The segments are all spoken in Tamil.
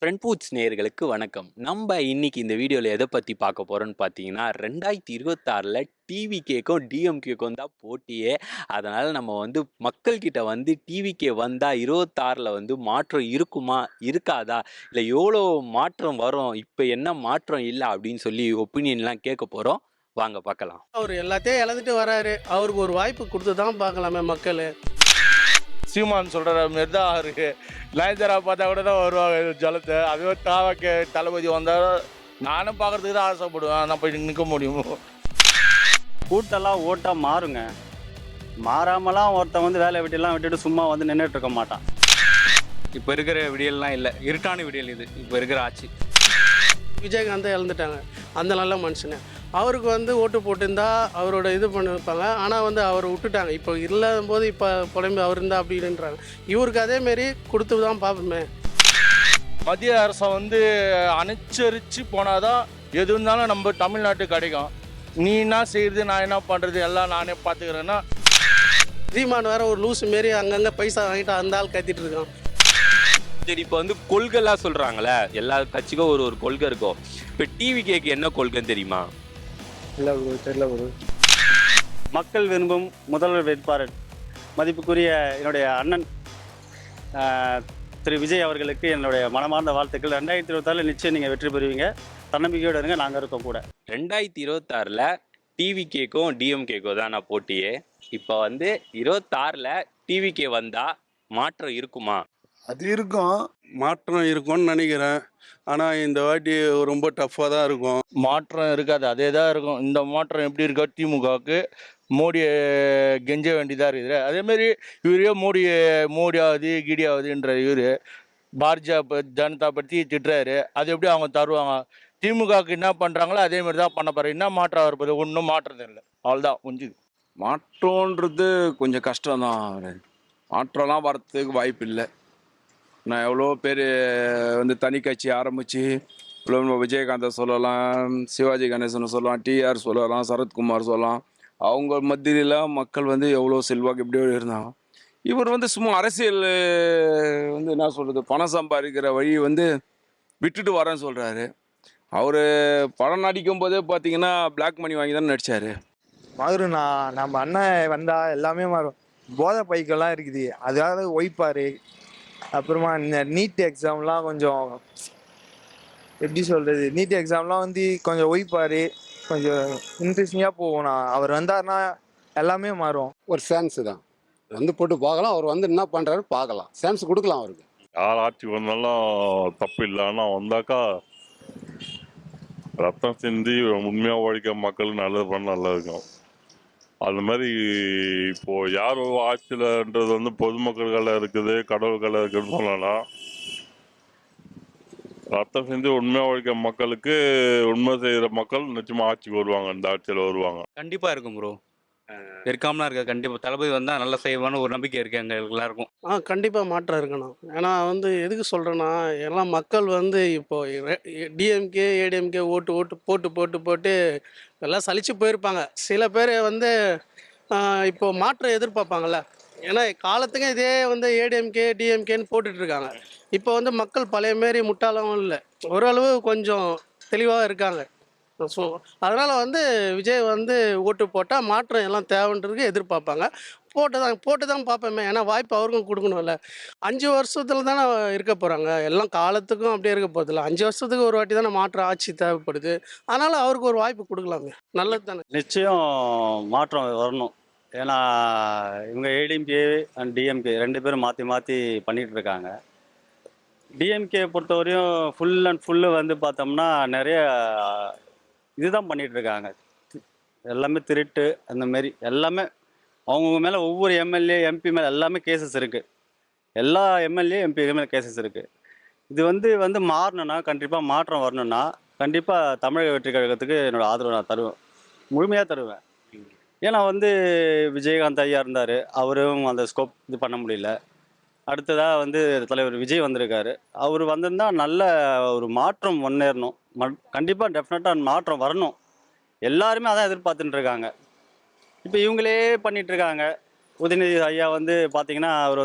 ஃப்ரெண்ட் ஃபுட்ஸ் நேயர்களுக்கு வணக்கம். நம்ம இன்னைக்கு இந்த வீடியோல எத பத்தி பார்க்க போறோம்னு பார்த்தீங்கன்னா, 2026ல டிவிகேக்கும், டிஎம்கேக்கும் தான் போட்டியே. அதனால நம்ம மக்கள் கிட்ட டிவிகே வந்தா 26ல மாற்றம் இருக்குமா? இருக்காதா? இல்ல எவ்வளோ மாற்றம் வரும்? இப்ப என்ன மாற்றம் இல்ல அப்படின்னு சொல்லி ஒப்பீனியன்லாம் கேட்க போறோம். வாங்க பார்க்கலாம். அவரு எல்லாத்தையும் இழந்துட்டு வராரு. அவருக்கு ஒரு வாய்ப்பு குடுத்து தான் பார்க்கலாமே மக்களு. சீமான் சொல்கிற மாரி தான் இருக்கு. நயன்தாரா பார்த்தா கூட தான் வருவாங்க ஜலத்தை. அதுவே தாவக்க தளபதி வந்தால் நானும் பார்க்குறதுக்கு தான் ஆசைப்படுவேன். நான் போய் நிற்க முடியும். கூட்டெல்லாம் ஓட்டாக மாறுங்க. மாறாமலாம் ஒருத்தன் வேலையை விட்டுலாம் விட்டுட்டு சும்மா நின்றுட்டு இருக்க மாட்டான். இப்போ இருக்கிற விடியல்லாம் இல்லை, இருட்டான விடியல் இது இப்போ இருக்கிற ஆட்சி. விஜயகாந்தை இழந்துட்டாங்க. அந்த நல்ல மனுஷனு. அவருக்கு ஓட்டு போட்டிருந்தா அவரோட இது பண்ணியிருப்பாங்க. ஆனால் அவரை விட்டுட்டாங்க. இப்போ இல்லாத போது இப்போ புலம்பி அவர் இருந்தால் அப்படின்றாங்க. இவருக்கு அதேமாரி கொடுத்து தான் பார்ப்போமே. மத்திய அரசை அனுசரித்து போனால் தான் எது இருந்தாலும் நம்ம தமிழ்நாட்டுக்கு கிடைக்கும். நீ என்ன செய்கிறது, நான் என்ன பண்ணுறது, எல்லாம் நானே பார்த்துக்கிறேன்னா. சீமான் வேறு ஒரு லூஸு மாரி அங்கங்கே பைசா வாங்கிட்டு அந்த ஆள் கத்திட்டு இருக்கான். சரி, இப்போ கொள்கைலாம் சொல்றாங்களே, எல்லா கட்சிக்கும் ஒரு கொள்கை இருக்கும். இப்போ டிவிகேக்கு என்ன கொள்கைன்னு தெரியுமா? இல்லை ப்ரோ, தெரியல ப்ரோ. மக்கள் விரும்பும் முதல்வர் வேட்பாளர் மதிப்புக்குரிய என்னுடைய அண்ணன் திரு விஜய் அவர்களுக்கு என்னுடைய மனமார்ந்த வாழ்த்துக்கள். 2026 நிச்சயம் நீங்கள் வெற்றி பெறுவீங்க. தன்னம்பிக்கையோடு இருங்க, நாங்கள் இருக்கோம் கூட. 2026ல் டிவிகேக்கும் டிஎம்கேக்கும் தான் நான் போட்டியே. இப்போ 26ல் டிவிகே வந்தா மாற்றம் இருக்குமா? அது இருக்கும், மாற்றம் இருக்கும்னு நினைக்கிறேன். ஆனால் இந்த வாட்டி ரொம்ப டஃப்பாக தான் இருக்கும். மாற்றம் இருக்காது, அதே தான் இருக்கும். இந்த மாற்றம் எப்படி இருக்கோ திமுகவுக்கு மோடியை கெஞ்ச வேண்டியதாக இருக்குது. அதேமாரி இவரே மோடியாவது கிடியாவதுன்ற இவர் பாரதிய ஜனதா பற்றி திட்டுறாரு. அது எப்படி அவங்க தருவாங்க? திமுகவுக்கு என்ன பண்ணுறாங்களோ அதேமாரி தான் பண்ண போகிறாங்க. என்ன மாற்றம் வரப்போது? ஒன்றும் மாற்றம் இல்லை, அவ்வளோதான் முடிஞ்சுது. மாற்றன்றது கொஞ்சம் கஷ்டம்தான். மாற்றம்லாம் வரத்துக்கு வாய்ப்பு இல்லை. நான் எவ்வளோ பேர் தனி கட்சி ஆரம்பித்து இவ்வளோ விஜயகாந்தை சொல்லலாம், சிவாஜி கணேசனை சொல்லலாம், டிஆர் சொல்லலாம், சரத்குமார் சொல்லலாம். அவங்க மத்தியில் மக்கள் எவ்வளோ செல்வாக்கு எப்படியோ இருந்தாங்க. இவர் சும்மா அரசியல் என்ன சொல்கிறது, பணம் சம்பாதிக்கிற வழி விட்டுட்டு வரேன்னு சொல்கிறாரு. அவர் படம் நடிக்கும் போதே பார்த்தீங்கன்னா பிளாக் மணி வாங்கி தானே நடித்தார். மாறுண்ணா, நம்ம அண்ணன் வந்தால் எல்லாமே மாறும். போதை பைக்கெல்லாம் இருக்குது, அதாவது ஒய்ப்பார். அப்புறமா இந்த நீட் எக்ஸாம்லாம் கொஞ்சம் எப்படி சொல்கிறது, நீட் எக்ஸாம்லாம் கொஞ்சம் ஒய்ப்பார். கொஞ்சம் இன்ட்ரெஸ்டிங்காக போகணும். அவர் வந்தார்னா எல்லாமே மாறும். ஒரு சான்ஸு தான் போட்டு பார்க்கலாம். அவர் என்ன பண்ணுறாரு பார்க்கலாம், சான்ஸ் கொடுக்கலாம் அவருக்கு. யார் ஆட்சி வந்தாலும் தப்பு இல்லை. ஆனால் வந்தாக்கா ரத்தம் சிந்தி உண்மையாக உழைக்க மக்கள் நல்லது பண்ண நல்லா இருக்கும். அந்த மாதிரி இப்போது யார் ஆட்சியிலன்றது பொதுமக்கள்களை இருக்குது, கடவுள்களை இருக்குதுன்னு சொல்லலாம். ரத்தம் செஞ்சு உண்மையாக உழைக்க மக்களுக்கு உண்மை செய்கிற மக்கள் நிச்சயமாக ஆட்சிக்கு வருவாங்க, இந்த ஆட்சியில் வருவாங்க. கண்டிப்பாக இருக்கும் ப்ரோ, இருக்காமலாம் இருக்க. கண்டிப்பாக தளபதி வந்தால் நல்லா செய்வான்னு ஒரு நம்பிக்கை இருக்குது எங்கள் எல்லாருக்கும். கண்டிப்பாக மாற்றம் இருக்கணும். ஏன்னா எதுக்கு சொல்கிறேன்னா, எல்லாம் மக்கள் இப்போ டிஎம்கே ஏடிஎம்கே ஓட்டு போட்டு போட்டு போட்டு எல்லாம் சலிச்சு போயிருப்பாங்க. சில பேர் இப்போ மாற்றம் எதிர்பார்ப்பாங்கள்ல. ஏன்னா காலத்துக்கும் இதே ஏடிஎம்கே டிஎம்கேன்னு போட்டுட்ருக்காங்க. இப்போ மக்கள் பழைய மாரி முட்டாளவும் இல்லை, ஓரளவு கொஞ்சம் தெளிவாக இருக்காங்க. ஸோ அதனால் விஜய் ஓட்டு போட்டால் மாற்றம் எல்லாம் தேவைன்றதுக்கு எதிர்பார்ப்பாங்க. போட்டு தான் பார்ப்போமே. ஏன்னா வாய்ப்பு அவருக்கும் கொடுக்கணும்ல. 5 வருஷத்துல தானே இருக்க போகிறாங்க. எல்லாம் காலத்துக்கும் அப்படியே இருக்க போகிறதில்ல. 5 வருஷத்துக்கு ஒரு வாட்டி தானே மாற்றம் ஆட்சி தேவைப்படுது. அதனால் அவருக்கு ஒரு வாய்ப்பு கொடுக்கலாமே, நல்லது தானே. நிச்சயம் மாற்றம் வரணும். ஏன்னா இவங்க ஏடிஎம்கே அண்ட் டிஎம்கே 2 பேரும் மாற்றி மாற்றி பண்ணிகிட்டு இருக்காங்க. டிஎம்கே பொறுத்தவரையும் ஃபுல் அண்ட் ஃபுல்லு பார்த்தோம்னா நிறைய இதுதான் பண்ணிகிட்டு இருக்காங்க. எல்லாமே திருட்டு அந்த மாரி எல்லாமே அவங்கவுங்க மேலே ஒவ்வொரு எம்எல்ஏ எம்பி மேலே எல்லாமே கேசஸ் இருக்குது. எல்லா எம்எல்ஏ எம்பி மேலே கேசஸ் இருக்குது. இது மாறணுன்னா, கண்டிப்பாக மாற்றம் வரணுன்னா, கண்டிப்பாக தமிழக வெற்றி கழகத்துக்கு என்னோடய ஆதரவு நான் தருவேன், முழுமையாக தருவேன். ஏன்னா விஜயகாந்த் ஐயா இருந்தார், அவரும் அந்த ஸ்கோப் இது பண்ண முடியல. அடுத்ததாக தலைவர் விஜய் வந்திருக்காரு. அவர் வந்திருந்தால் நல்ல ஒரு மாற்றம் முன்னேறணும். கண்டிப்பாக டெஃபினட்டாக மாற்றம் வரணும். எல்லாருமே அதான் எதிர்பார்த்துட்டு இருக்காங்க. இப்போ இவங்களே பண்ணிகிட்ருக்காங்க. உதயநிதி ஐயா பார்த்தீங்கன்னா அவர்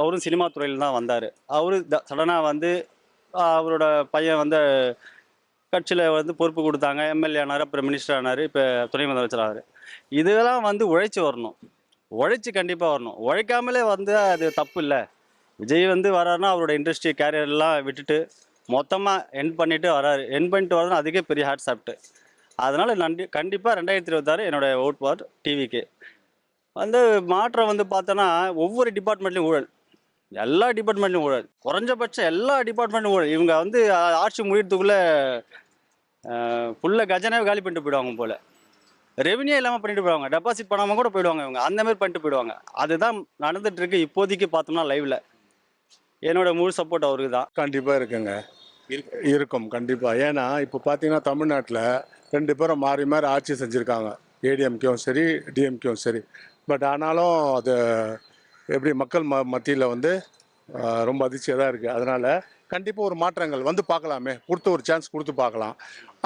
அவரும் சினிமா துறையில் தான் வந்தார். அவர் சடனாக அவரோட பையன் வந்து கட்சியில் வந்து பொறுப்பு கொடுத்தாங்க, எம்எல்ஏ ஆனார், அப்புறம் மினிஸ்டர் ஆனார், இப்போ துணை முதலமைச்சர் ஆனார். இதெல்லாம் வந்து உழைச்சி வரணும், உழைச்சி கண்டிப்பாக வரணும். உழைக்காமலே வந்து அது தப்பு இல்லை. விஜய் வந்து வராருன்னா அவரோட இண்டஸ்ட்ரி கேரியர்லாம் விட்டுட்டு மொத்தமாக எண்ட் பண்ணிட்டு வராரு. எண்ட் பண்ணிட்டு வராருன்னா அதுக்கே பெரிய ஹார்ட் சாப்பிட்டு. அதனால் கண்டிப்பாக 2026 என்னோட ஓட் பார் டிவிக்கு. வந்து மாற்றம் வந்து பார்த்தோன்னா ஒவ்வொரு டிபார்ட்மெண்ட்லையும் ஊழல், எல்லா டிபார்ட்மெண்ட்லையும் ஊழல், குறைஞ்சபட்சம் எல்லா டிபார்ட்மெண்ட்டும் ஊழல். இவங்க வந்து ஆட்சி முடியறதுக்குள்ளே ஃபுல்லாக கஜனாவே காலி பண்ணிட்டு போயிடுவாங்க போல். ரெவன்யூ இல்லாமல் பண்ணிட்டு போயிடுவாங்க, டெபாசிட் பண்ணாமல் கூட போயிடுவாங்க இவங்க, அந்த மாதிரி பண்ணிட்டு போயிடுவாங்க. அதுதான் நடந்துட்டு இருக்கு இப்போதைக்கு பார்த்தோம்னா லைவ்ல. என்னோட முழு சப்போர்ட் அவருக்கு தான். கண்டிப்பாக இருக்குங்க, இருக்கும் கண்டிப்பாக. ஏன்னா இப்போ பார்த்தீங்கன்னா தமிழ்நாட்டில் 2 பேரும் மாறி மாறி ஆட்சி செஞ்சுருக்காங்க, ஏடிஎம்கேவும் சரி டிஎம்கேவும் சரி. பட் ஆனாலும் அது எப்படி மக்கள் மத்தியில் வந்து ரொம்ப அதிர்ச்சியாக தான் இருக்குது. அதனால் கண்டிப்பாக ஒரு மாற்றங்கள் வந்து பார்க்கலாமே, கொடுத்து ஒரு சான்ஸ் கொடுத்து பார்க்கலாம்.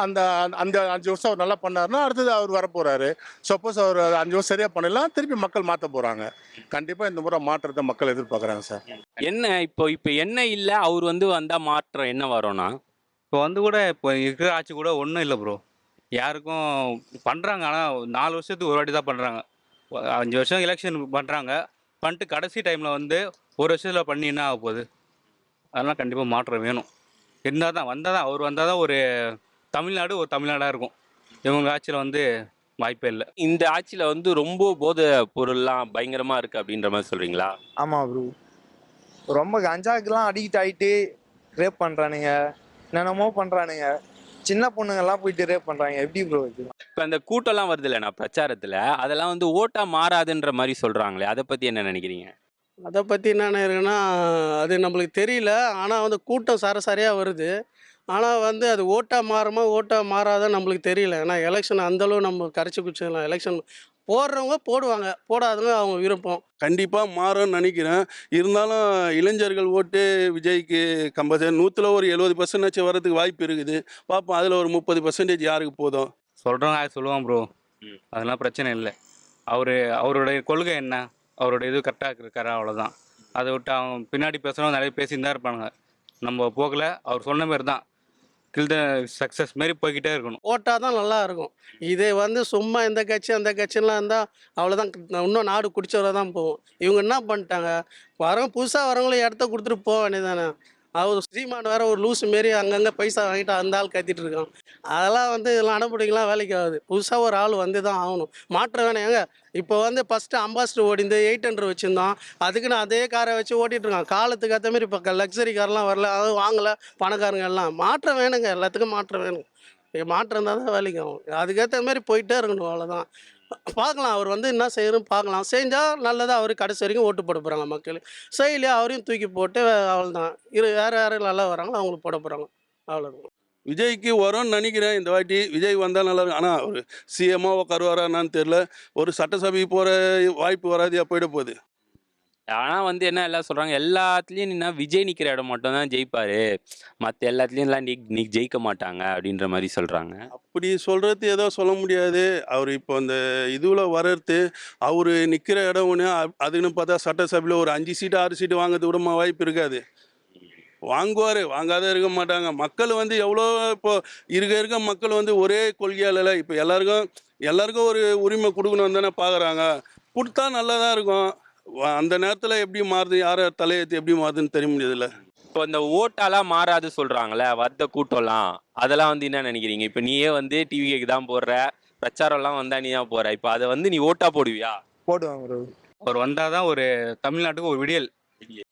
அந்த அந்த 5 வருஷம் அவர் நல்லா பண்ணாருன்னா அடுத்தது அவர் வரப்போகிறாரு. சப்போஸ் அவர் 5 வருஷம் சரியாக பண்ணலாம், திருப்பி மக்கள் மாற்ற போகிறாங்க. கண்டிப்பாக இந்த முறை மாற்றத்தை மக்கள் எதிர்பார்க்குறாங்க சார். என்ன இப்போ என்ன இல்லை அவர் வந்து வந்தால் மாற்றம் என்ன வரும்னா? இப்போ வந்து கூட இப்போ இருக்கிற ஆட்சி கூட ஒன்றும் இல்லை ப்ரோ. யாருக்கும் பண்ணுறாங்க, ஆனால் 4 வருஷத்துக்கு ஒரு வாட்டி தான் பண்ணுறாங்க. 5 வருஷம் எலெக்ஷன் பண்ணுறாங்க, பண்ணிட்டு கடைசி டைமில் வந்து 1 வருஷத்தில் பண்ணி என்ன ஆக போகுது? அதெல்லாம் கண்டிப்பாக மாற்றம் வேணும். இருந்தால் தான் அவர் வந்தால் தான் ஒரு தமிழ்நாடு ஒரு தமிழ்நாடாக இருக்கும். இவங்க ஆட்சியில் வந்து வாய்ப்பே இல்லை. இந்த ஆட்சியில் வந்து ரொம்ப போதை பொருள்லாம் பயங்கரமாக இருக்குது அப்படின்ற மாதிரி சொல்கிறீங்களா? ஆமாம் ப்ரோ, ரொம்ப கஞ்சாக்கெல்லாம் அடிக்ட் ஆகிட்டு ரேப் பண்ணுறானுங்க, என்னென்னமோ பண்ணுறானுங்க. சின்ன பொண்ணுங்கெல்லாம் போயிட்டு ரேப் பண்ணுறாங்க. எப்படி ப்ரோ இது? இப்போ அந்த கூட்டம்லாம் வருது இல்லைண்ணா பிரச்சாரத்தில், அதெல்லாம் வந்து ஓட்டா மாறாதுன்ற மாதிரி சொல்கிறாங்களே, அதை பற்றி என்ன நினைக்கிறீங்க? அதை பற்றி என்னென்ன இருக்குன்னா, அது நம்மளுக்கு தெரியல. ஆனால் வந்து கூட்டம் சரசரியாக வருது. ஆனால் வந்து அது ஓட்டாக மாறுமா ஓட்டாக மாறாதான் நம்மளுக்கு தெரியல. ஏன்னா எலெக்ஷன் அந்தளவு நம்ம கரைச்சி குடிச்சிடலாம். எலெக்ஷன் போடுறவங்க போடுவாங்க, போடாதவங்க அவங்க விருப்பம். கண்டிப்பாக மாறும்னு நினைக்கிறேன். இருந்தாலும் இளைஞர்கள் ஓட்டு விஜய்க்கு கம்பல்சரி 100ல் ஒரு 70% வரதுக்கு வாய்ப்பு இருக்குது. பார்ப்போம், அதில் ஒரு 30% யாருக்கு போதும். சொல்கிறவங்க சொல்லுவான் ப்ரோ, அதெல்லாம் பிரச்சனை இல்லை. அவருடைய கொள்கை என்ன, அவரோட இது கரெக்டாக இருக்காரா, அவ்வளோதான். அதை விட்டு அவங்க பின்னாடி பேசுகிறவங்க நிறைய பேசின்னு தான் இருப்பானுங்க. நம்ம போகல, அவர் சொன்ன மாதிரி தான் கில் த சக்ஸஸ் மாரி போய்கிட்டே இருக்கணும். ஓட்டாக தான் நல்லா இருக்கும். இதே வந்து சும்மா இந்த கட்சி அந்த கட்சிலாம் இருந்தால் அவ்வளோதான், இன்னும் நாடு குடிச்சவரை தான் போகும். இவங்க என்ன பண்ணிட்டாங்க, வரவங்க புதுசாக வரவங்களும் இடத்த கொடுத்துட்டு போக வேண்டியதானே. அவர் சீமான் வேற ஒரு லூஸு மாரி அங்கங்கே பைசா வாங்கிட்டு அந்த ஆள் கத்திட்டு இருக்கான். அதெல்லாம் வந்து இதெல்லாம் அனுப்பிடிக்கலாம் வேலைக்கு ஆகுது. புதுசாக ஒரு ஆள் வந்து தான் ஆகணும். மாற்றம் வேணும். ஏங்க இப்போ வந்து ஃபஸ்ட்டு அம்பாஸ்டர் ஓடிந்து 800 வச்சுருந்தோம், அதுக்குன்னு அதே காரை வச்சு ஓட்டிகிட்டு இருக்கான். காலத்துக்கு ஏற்ற மாதிரி இப்போ லக்ஸரி கார்லாம் வரல, அதுவும் வாங்கலை பணக்காரங்க எல்லாம். மாற்றம் வேணுங்க, எல்லாத்துக்கும் மாற்றம் வேணும். மாற்றம் இருந்தால் தான் வேலைக்கு ஆகும். அதுக்கேற்ற மாதிரி போயிட்டே இருக்கணும், அவ்வளோதான். பார்க்கலாம், அவர் வந்து என்ன செய்யணும் பார்க்கலாம். செஞ்சால் நல்லதாக, அவர் கடைசி வரைக்கும் ஓட்டு போட போகிறாங்க மக்கள். செய்யலையா அவரையும் தூக்கி போட்டு அவ்வளோதான். யார் யார் நல்லா வராங்களோ அவங்களுக்கு போட போகிறாங்க, அவ்வளோதான். விஜய்க்கு வரும்னு நினைக்கிறேன் இந்த வாட்டி. விஜய் வந்தால் நல்லா இருக்கும். ஆனால் அவர் சிஎம்மாக உட்காருவாரான்னு தெரில. ஒரு சட்டசபைக்கு போகிற வாய்ப்பு வராதியா போயிட போகுது. ஆனால் வந்து என்ன எல்லாம் சொல்கிறாங்க, எல்லாத்துலேயும் நின்னா விஜய் நிற்கிற இடம் மட்டும் தான் ஜெயிப்பார், மற்ற எல்லாத்துலேயும்லாம் நீ ஜெயிக்க மாட்டாங்க அப்படின்ற மாதிரி சொல்கிறாங்க. அப்படி சொல்கிறது ஏதோ சொல்ல முடியாது. அவர் இப்போ அந்த இதுவில் வர்றது, அவர் நிற்கிற இடம் ஒன்று, அதுன்னு பார்த்தா சட்டசபையில் ஒரு 5 சீட்டு 6 சீட்டு வாங்கிறது கூட வாய்ப்பு இருக்காது. வாங்குவார், வாங்காத இருக்க மாட்டாங்க. மக்கள் வந்து எவ்வளோ இப்போ இருக்க மக்கள் வந்து ஒரே கொள்கையால் இல்லை. இப்போ எல்லாருக்கும் ஒரு உரிமை கொடுக்கணும் தானே பார்க்குறாங்க. கொடுத்தா நல்லா தான் இருக்கும். அந்த நேரத்தில் எப்படி மாறுது, யாரை தலையெழுத்து எப்படி மாறுதுன்னு தெரிய முடியாதுல்ல. இப்போ இந்த ஓட்டாலாம் மாறாது சொல்கிறாங்களே, வந்த கூட்டம்லாம், அதெல்லாம் வந்து என்ன நினைக்கிறீங்க? இப்போ நீயே வந்து டிவிக்கு தான் போடுற, பிரச்சாரம்லாம் வந்தால் நீ தான் போகிற, இப்போ அதை வந்து நீ ஓட்டாக போடுவியா? போடுவாங்க ப்ரோ. அவர் வந்தால் தான் ஒரு தமிழ்நாட்டுக்கு ஒரு விடியல்.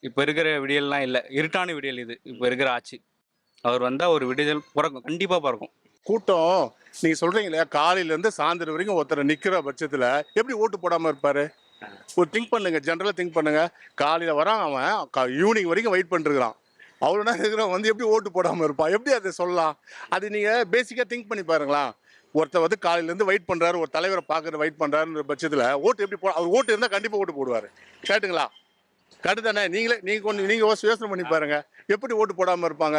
இப்போ இருக்கிற விடியல்லாம் இல்லை, இருட்டான விடியல் இது இப்போ இருக்கிற ஆட்சி. அவர் வந்தால் ஒரு விடியல் பிறக்கும், கண்டிப்பாக பிறக்கும். கூட்டம் நீங்கள் சொல்கிறீங்க இல்லையா, காலையிலேருந்து சாயந்தரம் வரைக்கும் ஒருத்தர் நிற்கிற பட்சத்தில் எப்படி ஓட்டு போடாமல் இருப்பார்? ஒரு திங்க் பண்ணுங்க, ஜென்ரலாக திங்க் பண்ணுங்க. காலையில் வரான், அவன் ஈவினிங் வரைக்கும் வெயிட் பண்ணிருக்கிறான். அவ்வளோ நேரம் இருக்கிறவன் வந்து எப்படி ஓட்டு போடாமல் இருப்பான்? எப்படி அதை சொல்லலாம்? அது நீங்கள் பேசிக்காக திங்க் பண்ணி பாருங்களா. ஒருத்தர் வந்து காலையிலேருந்து வெயிட் பண்ணுறாரு, ஒரு தலைவரை பார்க்குற வெயிட் பண்ணுறாருன்ற பட்சத்தில் ஓட்டு எப்படி அவர் ஓட்டு இருந்தால் கண்டிப்பாக ஓட்டு போடுவார். கேட்டுங்களா? கரெக்டு தானே? நீங்கள் யோசனை பண்ணி பாருங்க, எப்படி ஓட்டு போடாமல் இருப்பாங்க?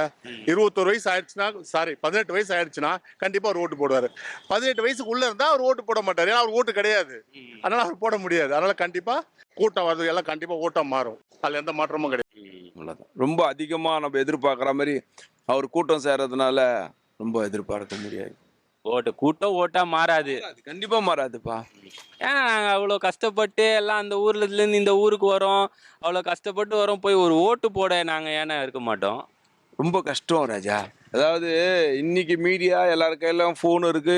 21 வயசு ஆயிடுச்சுன்னா, 18 வயசு ஆயிடுச்சுன்னா கண்டிப்பாக அவர் ஓட்டு போடுவார். 18 வயசுக்கு உள்ளே இருந்தால் அவர் ஓட்டு போட மாட்டார், ஏன்னா அவர் ஓட்டு கிடையாது. அதனால் அவர் போட முடியாது. அதனால் கண்டிப்பாக கூட்டம் வர்றது எல்லாம் கண்டிப்பாக ஓட்டம் மாறும், அதில் எந்த மாற்றமும் கிடையாது. அவ்வளோதான். ரொம்ப அதிகமாக நம்ம எதிர்பார்க்குற மாதிரி அவர் கூட்டம் சேர்றதுனால ரொம்ப எதிர்பார்க்க முடியாது. கூட்டம் ஓட்டா மாறாது. கண்டிப்பாக மாறாதுப்பா. ஏன்னா நாங்கள் அவ்வளோ கஷ்டப்பட்டு எல்லாம் அந்த ஊர்லேருந்து இந்த ஊருக்கு வரோம், அவ்வளோ கஷ்டப்பட்டு வரோம், போய் ஒரு ஓட்டு போட நாங்கள் ஏன்னா இருக்க மாட்டோம்? ரொம்ப கஷ்டம் ராஜா. அதாவது இன்னைக்கு மீடியா எல்லார் கையிலும் ஃபோன் இருக்கு,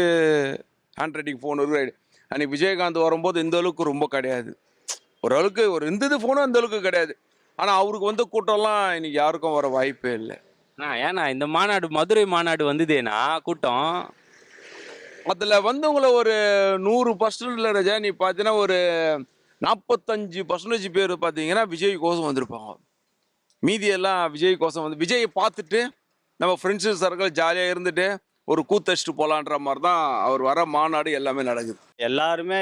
ஹேண்ட் ஃபோன் இருக்கு. அன்னைக்கு விஜயகாந்த் வரும்போது இந்த அளவுக்கு ரொம்ப கிடையாது. ஓரளவுக்கு ஒரு இருந்தது ஃபோனும் அந்த அளவுக்கு கிடையாது. ஆனால் அவருக்கு வந்து கூட்டம்லாம் இன்னைக்கு யாருக்கும் வர வாய்ப்பே இல்லை. ஏன்னா இந்த மாநாடு, மதுரை மாநாடு வந்ததேனா கூட்டம், அதில் வந்தவங்கள ஒரு 100% ராஜா நீ பார்த்தீங்கன்னா ஒரு 45% பேர் பார்த்தீங்கன்னா விஜய் கோசம் வந்திருப்பாங்க. மீதியெல்லாம் விஜய் கோசம் வந்து விஜயை பார்த்துட்டு நம்ம ஃப்ரெண்ட்ஸு சர்க்கிள் ஜாலியாக இருந்துட்டு ஒரு கூத்தடிச்சிட்டு போகலான்ற மாதிரி தான் அவர் வர மாநாடு எல்லாமே நடக்குது. எல்லாருமே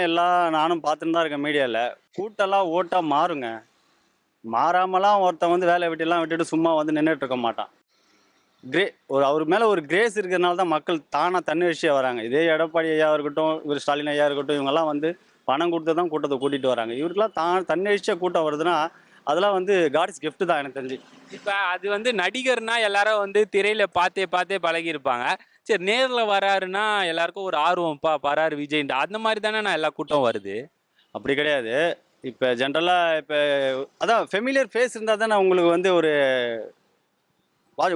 நானும் பார்த்துட்டு தான் இருக்கேன் மீடியாவில். கூட்டம்லாம் ஓட்டாக மாறுங்க. மாறாமலாம் ஒருத்தன் வந்து வேலையை விட்டுட்டு சும்மா வந்து நின்றுட்டு இருக்க மாட்டான். அவர் மேலே ஒரு கிரேஸ் இருக்கிறதுனால தான் மக்கள் தானாக தன்னெழுச்சியாக வராங்க. இதே எடப்பாடி ஐயா இருக்கட்டும், இவர் ஸ்டாலின் ஐயா இருக்கட்டும், இவங்கெல்லாம் வந்து பணம் கொடுத்து தான் கூட்டத்தை கூட்டிகிட்டு வராங்க. இவருக்கெல்லாம் தன்னெழுச்சியாக கூட்டம் வருதுன்னா அதெல்லாம் வந்து காட்ஸ் கிஃப்ட் தான் எனக்கு தெரிஞ்சு. இப்போ அது வந்து நடிகர்னா எல்லாரும் வந்து திரையில பார்த்தே பழகியிருப்பாங்க. சரி, நேரில் வராருன்னா எல்லாருக்கும் ஒரு ஆர்வம்ப்பா, வராரு விஜய்ன்ட்டு, அந்த மாதிரி தானே நான் எல்லா கூட்டம் வருது. அப்படி கிடையாது. இப்போ ஜென்ரலாக அதான் ஃபெமிலியர் ஃபேஸ் இருந்தால் தானே உங்களுக்கு வந்து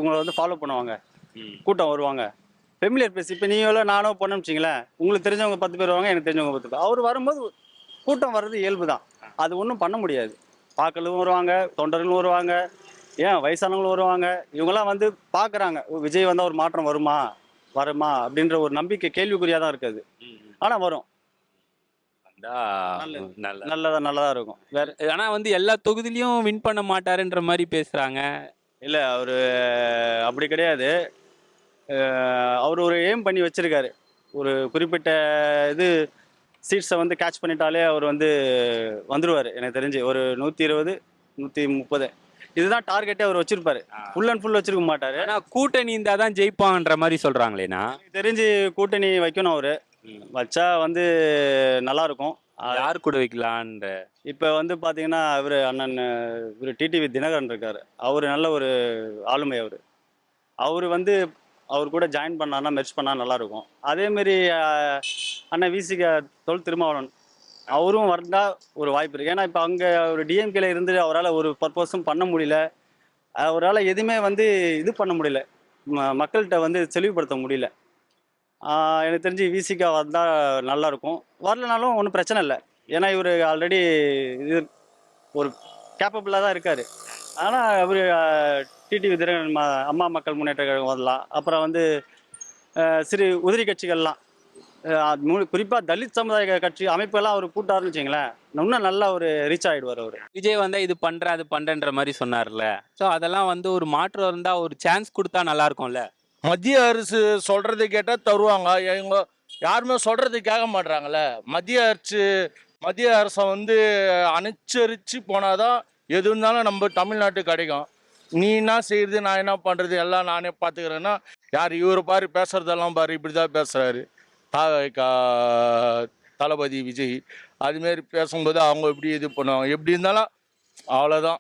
உங்களை வந்து ஃபாலோ பண்ணுவாங்க, கூட்டம் வருவாங்க. ஃபெமிலியர் ஃபேஸ் இப்போ நீங்களும் நானும் போனோம்னு வச்சிங்களேன், உங்களுக்கு தெரிஞ்சவங்க 10 பேர் வருவாங்க, எனக்கு தெரிஞ்சவங்க 10 பேர். அவர் வரும்போது கூட்டம் வர்றது இயல்பு தான், அது ஒன்றும் பண்ண முடியாது. பாக்களும் வருவாங்க, தொண்டர்களும் வருவாங்க, ஏன் வயசானவங்களும் வருவாங்க. இவங்கெல்லாம் வந்து பார்க்குறாங்க, விஜய் வந்தால் ஒரு மாற்றம் வருமா அப்படின்ற ஒரு நம்பிக்கை கேள்விக்குறியாக தான் இருக்குது. ஆனால் வரும், நல்லதா இருக்கும். வேற ஆனால் வந்து எல்லா தொகுதியிலையும் வின் பண்ண மாட்டாருன்ற மாதிரி பேசுகிறாங்க. இல்லை, அவர் அப்படி கிடையாது. அவர் ஒரு எய்ம் பண்ணி வச்சிருக்காரு. ஒரு குறிப்பிட்ட சீட்ஸை வந்து கேட்ச் பண்ணிட்டாலே அவர் வந்து வந்துடுவார். எனக்கு தெரிஞ்சு ஒரு 120 130 இதுதான் டார்கெட்டே அவர் வச்சிருப்பாரு. ஃபுல் அண்ட் ஃபுல் வச்சிருக்க மாட்டாரு. ஆனால் கூட்டணி இருந்தால் தான் ஜெயிப்பான்ற மாதிரி சொல்கிறாங்களேண்ணா. எனக்கு தெரிஞ்சு கூட்டணி வைக்கணும். அவர் வச்சா வந்து நல்லா இருக்கும். யார் கூட வைக்கலான்ற இப்போ வந்து பார்த்தீங்கன்னா இவர் டிடிவி தினகரன் இருக்கார். அவர் நல்ல ஒரு ஆளுமை. அவர் வந்து அவர் கூட ஜாயின் பண்ணார்னா, மெர்ஜ் பண்ணால் நல்லாயிருக்கும். அதேமாரி அண்ணன் விசிக தொல் திருமாவளவன் அவரும் வந்தால் ஒரு வாய்ப்பு இருக்குது. ஏன்னா இப்போ அங்கே ஒரு டிஎம்கேல இருந்து அவரால் ஒரு பர்பஸும் பண்ண முடியல, அவரால் எதுவுமே வந்து இது பண்ண முடியல, மக்கள்கிட்ட வந்து தெளிவுபடுத்த முடியல. எனக்கு தெரிஞ்சு விசிகா வந்தால் நல்லாயிருக்கும். வரலனாலும் ஒன்றும் பிரச்சனை இல்லை, ஏன்னா இவர் ஆல்ரெடி இது ஒரு கேப்பபிளாக தான் இருக்கார். ஆனால் அவர் டிடிவி தினகரன் அம்மா மக்கள் முன்னேற்ற கழகம் வரலாம். அப்புறம் வந்து சிறு உதிரி கட்சிகள்லாம், குறிப்பாக தலித் சமுதாய கட்சி அமைப்பெல்லாம் அவர் கூட்டாருன்னு வச்சிங்களேன், இன்னும் நல்லா ஒரு ரீச் ஆகிடுவார். அவர் விஜய் வந்தால் இது பண்ணுறேன் அது பண்ணுறேன்ற மாதிரி சொன்னார்ல. ஸோ அதெல்லாம் வந்து ஒரு மாற்றம் இருந்தால் ஒரு சான்ஸ் கொடுத்தா நல்லா இருக்கும்ல. மத்திய அரசு சொல்கிறது கேட்டால் தருவாங்க, இவங்க யாருமே சொல்கிறது கேட்க மாட்றாங்களே. மத்திய அரசை வந்து அனுசரித்து போனால் தான் எது இருந்தாலும் நம்ம தமிழ்நாட்டுக்கு கிடைக்கும். நீ என்ன செய்கிறது, நான் என்ன பண்ணுறது, எல்லாம் நானே பார்த்துக்கிறேன்னா யார் இவர் பாரு பேசுகிறதெல்லாம் பாரு, இப்படி தான் பேசுகிறாரு தளபதி விஜய். அதுமாரி பேசும்போது அவங்க எப்படி இது பண்ணுவாங்க, எப்படி இருந்தாலும் அவ்வளோதான்.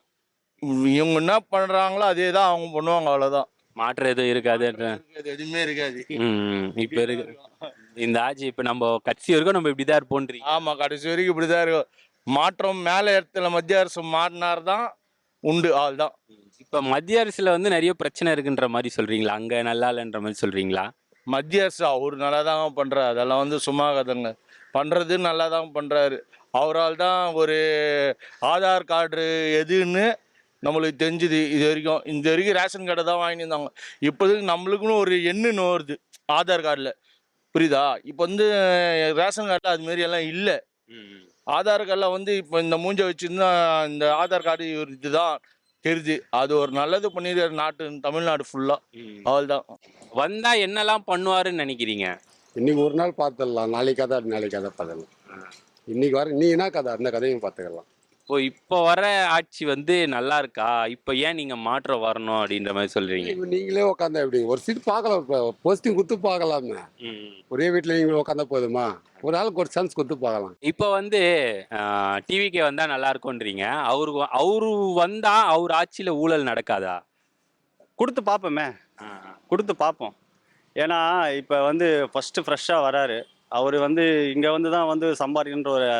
இவங்க என்ன பண்ணுறாங்களோ அதே தான் அவங்க பண்ணுவாங்க, அவ்வளோதான். மாற்றம் எதுவும் இருக்காது, எதுவுமே இருக்காது. இப்போ இருக்கு இந்த ஆட்சி. இப்போ நம்ம கட்சி வரைக்கும் நம்ம இப்படி தான் இருப்போன்றீங்க. ஆமாம், கடைசி வரைக்கும் இப்படி தான் இருக்கும். மாற்றம் மேலே இடத்துல மத்திய அரசு மாறினார் தான் உண்டு, ஆள் தான். இப்போ மத்திய அரசில் வந்து நிறைய பிரச்சனை இருக்குன்ற மாதிரி சொல்கிறீங்களா, அங்கே நல்லா இல்லைன்ற மாதிரி சொல்கிறீங்களா? மத்திய அரசு அவர் நல்லா தான் பண்ணுறாரு, அதெல்லாம் வந்து சும்மா கதைங்க. பண்ணுறது நல்லா தான் பண்ணுறாரு. அவரால் தான் ஒரு ஆதார் கார்டு எதுன்னு நம்மளுக்கு தெரிஞ்சுது. இது வரைக்கும் ரேஷன் கார்டை தான் வாங்கியிருந்தாங்க. இப்போதைக்கு நம்மளுக்குன்னு ஒரு எண்ணுன்னு வருது ஆதார் கார்டில், புரியுதா? இப்போ வந்து ரேஷன் கார்டில் அதுமாரி எல்லாம் இல்லை. ஆதார் கார்டில் வந்து இப்போ இந்த மூஞ்சை வச்சுருந்தா இந்த ஆதார் கார்டு இதுதான் தெரியுது. அது ஒரு நல்லது பண்ணிடுறாரு தமிழ்நாடு ஃபுல்லாக. அவள் தான் வந்தால் என்னெல்லாம் பண்ணுவாருன்னு நினைக்கிறீங்க? இன்னைக்கு ஒரு நாள் பார்த்துடலாம், நாளைக்கு கதை பார்த்துடலாம். இன்னைக்கு வர நீ என்ன கதை, அந்த கதையும் பார்த்துக்கலாம். இப்போ வர ஆட்சி வந்து நல்லா இருக்கா? இப்போ ஏன் நீங்க மாற்றம் வரணும் அப்படின்ற மாரி சொல்றீங்க? இப்ப நீங்களே உட்காந்தா எப்படி ஒரு சீட் பார்க்கலாம், இப்போ போஸ்டிங் கொடுத்து பார்க்கலாமே. ம். ஒரே வீட்டில் நீங்கள் உட்காந்தா போதுமா? ஒரு ஆளுக்கு ஒரு சான்ஸ் கொடுத்து பார்க்கலாம். இப்போ வந்து டிவிகே வந்தா நல்லா இருக்கும்ன்றீங்க. அவரு வந்தா அவர் ஆட்சியில ஊழல் நடக்காதா? கொடுத்து பார்ப்போமே, ஆ. கொடுத்து பார்ப்போம். ஏன்னா இப்போ வந்து ஃபஸ்ட்டு ஃப்ரெஷ்ஷாக வராரு. அவர் வந்து இங்கே வந்து தான் வந்து சம்பாதிக்கணுன்ற ஒரு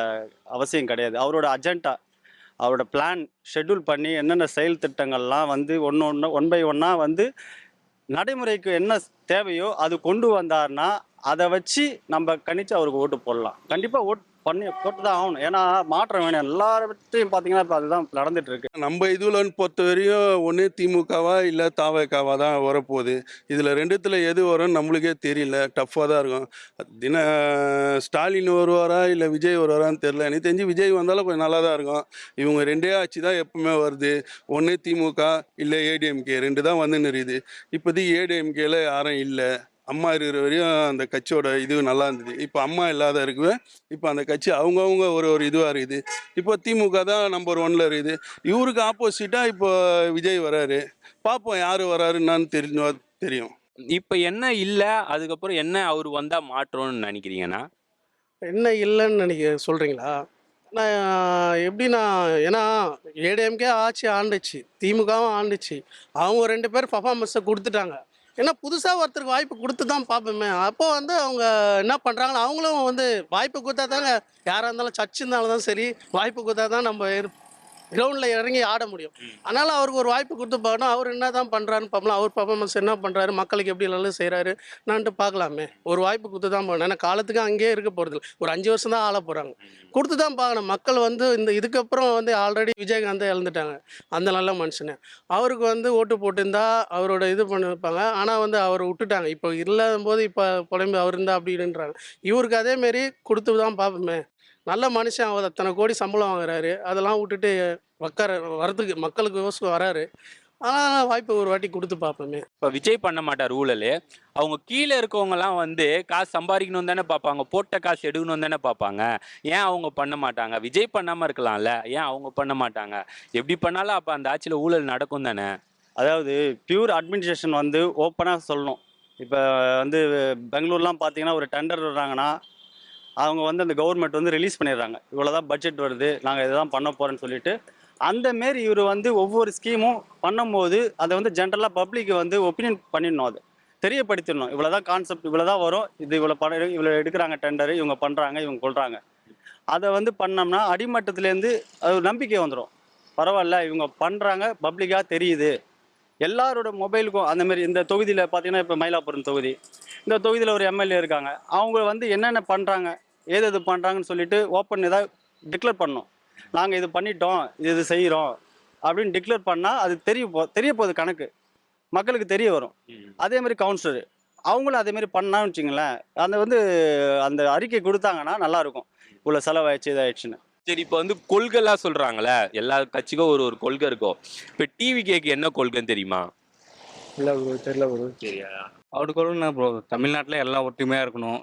அவசியம் கிடையாது. அவரோட அஜெண்டா, அவரோட பிளான் ஷெட்யூல் பண்ணி என்னென்ன செயல் திட்டங்கள்லாம் வந்து ஒன் பை ஒன்னாக வந்து நடைமுறைக்கு என்ன தேவையோ அது கொண்டு வந்தார்னா அதை வச்சு நம்ம கணிச்சு அவருக்கு ஓட்டு போடலாம். கண்டிப்பாக போட்டு தான் ஆகணும். ஏன்னா மாற்றம் வேணும். எல்லார்ட்டையும் பார்த்தீங்கன்னா இப்போ அதுதான் நடந்துட்டு இருக்கு. நம்ம இதுலன்னு பொறுத்த வரையும் ஒன்று திமுகவா இல்லை தாவகாவா தான் வரப்போகுது. இதில் ரெண்டுத்தில் எது வரும்னு நம்மளுக்கே தெரியல. டஃப்பாக தான் இருக்கும். ஸ்டாலின் வருவாரா இல்லை விஜய் வருவாரான்னு தெரில. எனக்கு தெரிஞ்சு விஜய் வந்தாலும் கொஞ்சம் நல்லா தான் இருக்கும். இவங்க ரெண்டே ஆட்சி தான் எப்பவுமே வருது. ஒன்று திமுக இல்லை ஏடிஎம்கே, ரெண்டு தான் வந்துன்னு இருக்குது. இப்போதைக்கு ஏடிஎம்கேல யாரும் இல்லை. அம்மா இருக்கிற வரையும் அந்த கட்சியோட இது நல்லா இருந்தது. இப்போ அம்மா இல்லாத இருக்குவே இப்போ அந்த கட்சி அவங்கவுங்க ஒரு இதுவாக இருக்குது. இப்போ திமுக தான் நம்பர் 1ல் இருக்குது. இவருக்கு ஆப்போசிட்டாக இப்போ விஜய் வராரு. பார்ப்போம் யார் வராருன்னு தெரியும். இப்போ என்ன இல்ல, அதுக்கப்புறம் என்ன அவர் வந்தா மாற்றம்னு நினைக்கிறீங்கன்னா? என்ன இல்லைன்னு சொல்கிறீங்களா? நான் எப்படின்னா, ஏன்னா ஏடிஎம்கே ஆட்சி ஆண்டுச்சு, திமுகவும் ஆண்டுச்சு. அவங்க 2 பேர் பர்ஃபார்மன்ஸை கொடுத்துட்டாங்க. ஏன்னா புதுசாக ஒருத்தருக்கு வாய்ப்பு கொடுத்து தான் பார்ப்போமே. அப்போ வந்து அவங்க என்ன பண்ணுறாங்களோ அவங்களும் வந்து வாய்ப்பு கொடுத்தா தாங்க, யாராக இருந்தாலும் சர்ச் இருந்தாலும் தான் சரி, வாய்ப்பு கொடுத்தா தான் நம்ம கிரவுண்டில் இறங்கி ஆட முடியும். அதனால் அவருக்கு ஒரு வாய்ப்பு கொடுத்து பார்க்கணும். அவர் என்ன தான் பண்ணுறாருன்னு பார்க்கலாம். அவர் பர்ஃபார்மன்ஸ் என்ன பண்ணுறாரு, மக்களுக்கு எப்படி நல்லது செய்கிறாரு நான்ட்டு பார்க்கலாமே. ஒரு வாய்ப்பு கொடுத்து தான் போகணும். ஏன்னா காலத்துக்கு அங்கேயே இருக்க போகிறது இல்லை. ஒரு 5 வருஷம் தான் ஆள போகிறாங்க. கொடுத்து தான் பார்க்கணும். மக்கள் வந்து இதுக்கப்புறம் வந்து ஆல்ரெடி விஜயகாந்தை இழந்துட்டாங்க, அந்த நல்ல மனுஷனை. அவருக்கு வந்து ஓட்டு போட்டிருந்தா அவரோட இது பண்ணியிருப்பாங்க. ஆனால் வந்து அவர் விட்டுட்டாங்க. இப்போ இல்லாத போது இப்போ புலம்பி அவர் இருந்தால் அப்படின்றாங்க. இவருக்கு அதேமாரி கொடுத்து தான் பார்ப்போமே. நல்ல மனுஷன், அவர் அத்தனை கோடி சம்பளம் வாங்குறாரு. அதெல்லாம் விட்டுட்டு வரதுக்கு மக்களுக்கு வராரு. ஆனால் வாய்ப்பு ஒரு வாட்டி கொடுத்து பார்ப்போமே. இப்போ விஜய் பண்ண மாட்டார் ஊழல். அவங்க கீழே இருக்கவங்கலாம் வந்து காசு சம்பாதிக்கணும் தானே பார்ப்பாங்க, போட்ட காசு எடுக்கணும் தானே பார்ப்பாங்க. ஏன் அவங்க பண்ண மாட்டாங்க? விஜய் பண்ணாமல் இருக்கலாம்ல, ஏன் அவங்க பண்ண மாட்டாங்க? எப்படி பண்ணாலும் அப்போ அந்த ஆட்சியில் ஊழல் நடக்கும் தானே. அதாவது பியூர் அட்மினிஸ்ட்ரேஷன் வந்து ஓப்பனாக சொல்லணும். இப்போ வந்து பெங்களூர்லாம் பார்த்தீங்கன்னா ஒரு டெண்டர் வர்றாங்கன்னா அவங்க வந்து அந்த கவர்மெண்ட் வந்து ரிலீஸ் பண்ணிடுறாங்க. இவ்வளோதான் பட்ஜெட் வருது, நாங்கள் இதை தான் பண்ண போகிறேன்னு சொல்லிட்டு அந்தமாரி இவர் வந்து ஒவ்வொரு ஸ்கீமும் பண்ணும்போது அதை வந்து ஜென்ரலாக பப்ளிக்கு வந்து ஒப்பீனியன் பண்ணிடணும், அது தெரியப்படுத்திடணும். இவ்வளோதான் கான்செப்ட், இவ்வளோதான் வரும், இது இவ்வளோ எடுக்கிறாங்க டெண்டரு, இவங்க பண்ணுறாங்க, இவங்க கொள்கிறாங்க. அதை வந்து பண்ணோம்னா அடிமட்டத்துலேருந்து அது ஒரு நம்பிக்கை வந்துடும். பரவாயில்ல, இவங்க பண்ணுறாங்க, பப்ளிக்காக தெரியுது. எல்லாரோட மொபைலுக்கும் அந்தமாரி இந்த தொகுதியில் பார்த்தீங்கன்னா இப்போ மயிலாப்பூரம் தொகுதி, இந்த தொகுதியில் ஒரு எம்எல்ஏ இருக்காங்க. அவங்க வந்து என்னென்ன பண்ணுறாங்க, ஏது பண்ணுறாங்கன்னு சொல்லிட்டு ஓப்பன் ஏதாவது டிக்ளேர் பண்ணணும். நாங்கள் இது பண்ணிட்டோம், இது செய்கிறோம் அப்படின்னு டிக்ளேர் பண்ணால் அது தெரிய போகுது, கணக்கு மக்களுக்கு தெரிய வரும். அதேமாதிரி கவுன்சிலரு அவங்களும் அதேமாரி பண்ணான்னு வச்சுங்களேன், அந்த வந்து அந்த அறிக்கை கொடுத்தாங்கன்னா நல்லாயிருக்கும், இவ்வளோ செலவாயிடுச்சு இதாகிடுச்சுன்னு. சரி, இப்போ வந்து கொள்கைலாம் சொல்கிறாங்களே, எல்லா கட்சிக்கும் ஒரு கொள்கை இருக்கும். இப்போ டிவிகேக்கு என்ன கொள்கைன்னு தெரியுமா? இல்லை ப்ரோ, தெரியல ப்ரோ. சரியா? அவருக்கு என்ன ப்ரோ, தமிழ்நாட்டில் எல்லாம் ஒற்றுமையாக இருக்கணும்,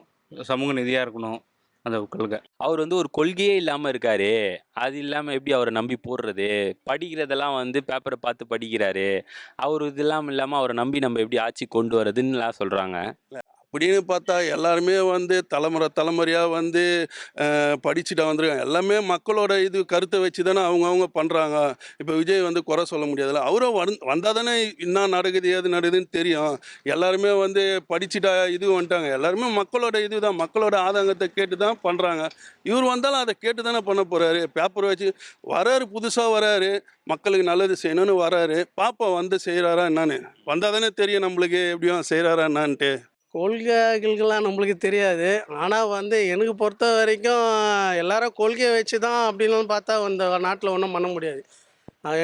சமூக நீதியாக இருக்கணும், அந்த கொள்கை. அவர் வந்து ஒரு கொள்கையே இல்லாமல் இருக்காரு. அது இல்லாமல் எப்படி அவரை நம்பி போடுறது? படிக்கிறதெல்லாம் வந்து பேப்பரை பார்த்து படிக்கிறாரு. அவர் இதெல்லாம் இல்லாமல் அவரை நம்பி நம்ம எப்படி ஆட்சி கொண்டு வரதுன்னுலாம் சொல்கிறாங்க. அப்படின்னு பார்த்தா எல்லாருமே வந்து தலைமுறையாக வந்து படிச்சுட்டு வந்திருக்காங்க. எல்லாமே மக்களோட இது கருத்தை வச்சு தானே அவங்கவுங்க பண்ணுறாங்க. இப்போ விஜய் வந்து குறை சொல்ல முடியாதுல்ல. அவரும் வந்தால் தானே என்ன நடக்குது ஏது நடக்குதுன்னு தெரியும். எல்லாருமே வந்து படிச்சுட்டா இது வந்துட்டாங்க. எல்லாருமே மக்களோட இது தான், மக்களோட ஆதங்கத்தை கேட்டு தான் பண்ணுறாங்க. இவர் வந்தாலும் அதை கேட்டு தானே பண்ண போகிறாரு. பேப்பர் வச்சு வராரு, புதுசாக வராரு, மக்களுக்கு நல்லது செய்யணும்னு வராரு. பார்ப்போம் வந்து செய்கிறாரா என்னான்னு. வந்தால் தானே தெரியும் நம்மளுக்கு எப்படியும் செய்கிறாரா என்னான்ட்டு. கொள்கைகள்லாம் நம்மளுக்கு தெரியாது. ஆனால் வந்து எனக்கு பொறுத்த வரைக்கும் எல்லாரும் கொள்கையை வச்சு தான் அப்படின்னு பார்த்தா இந்த நாட்டில் ஒன்றும் பண்ண முடியாது.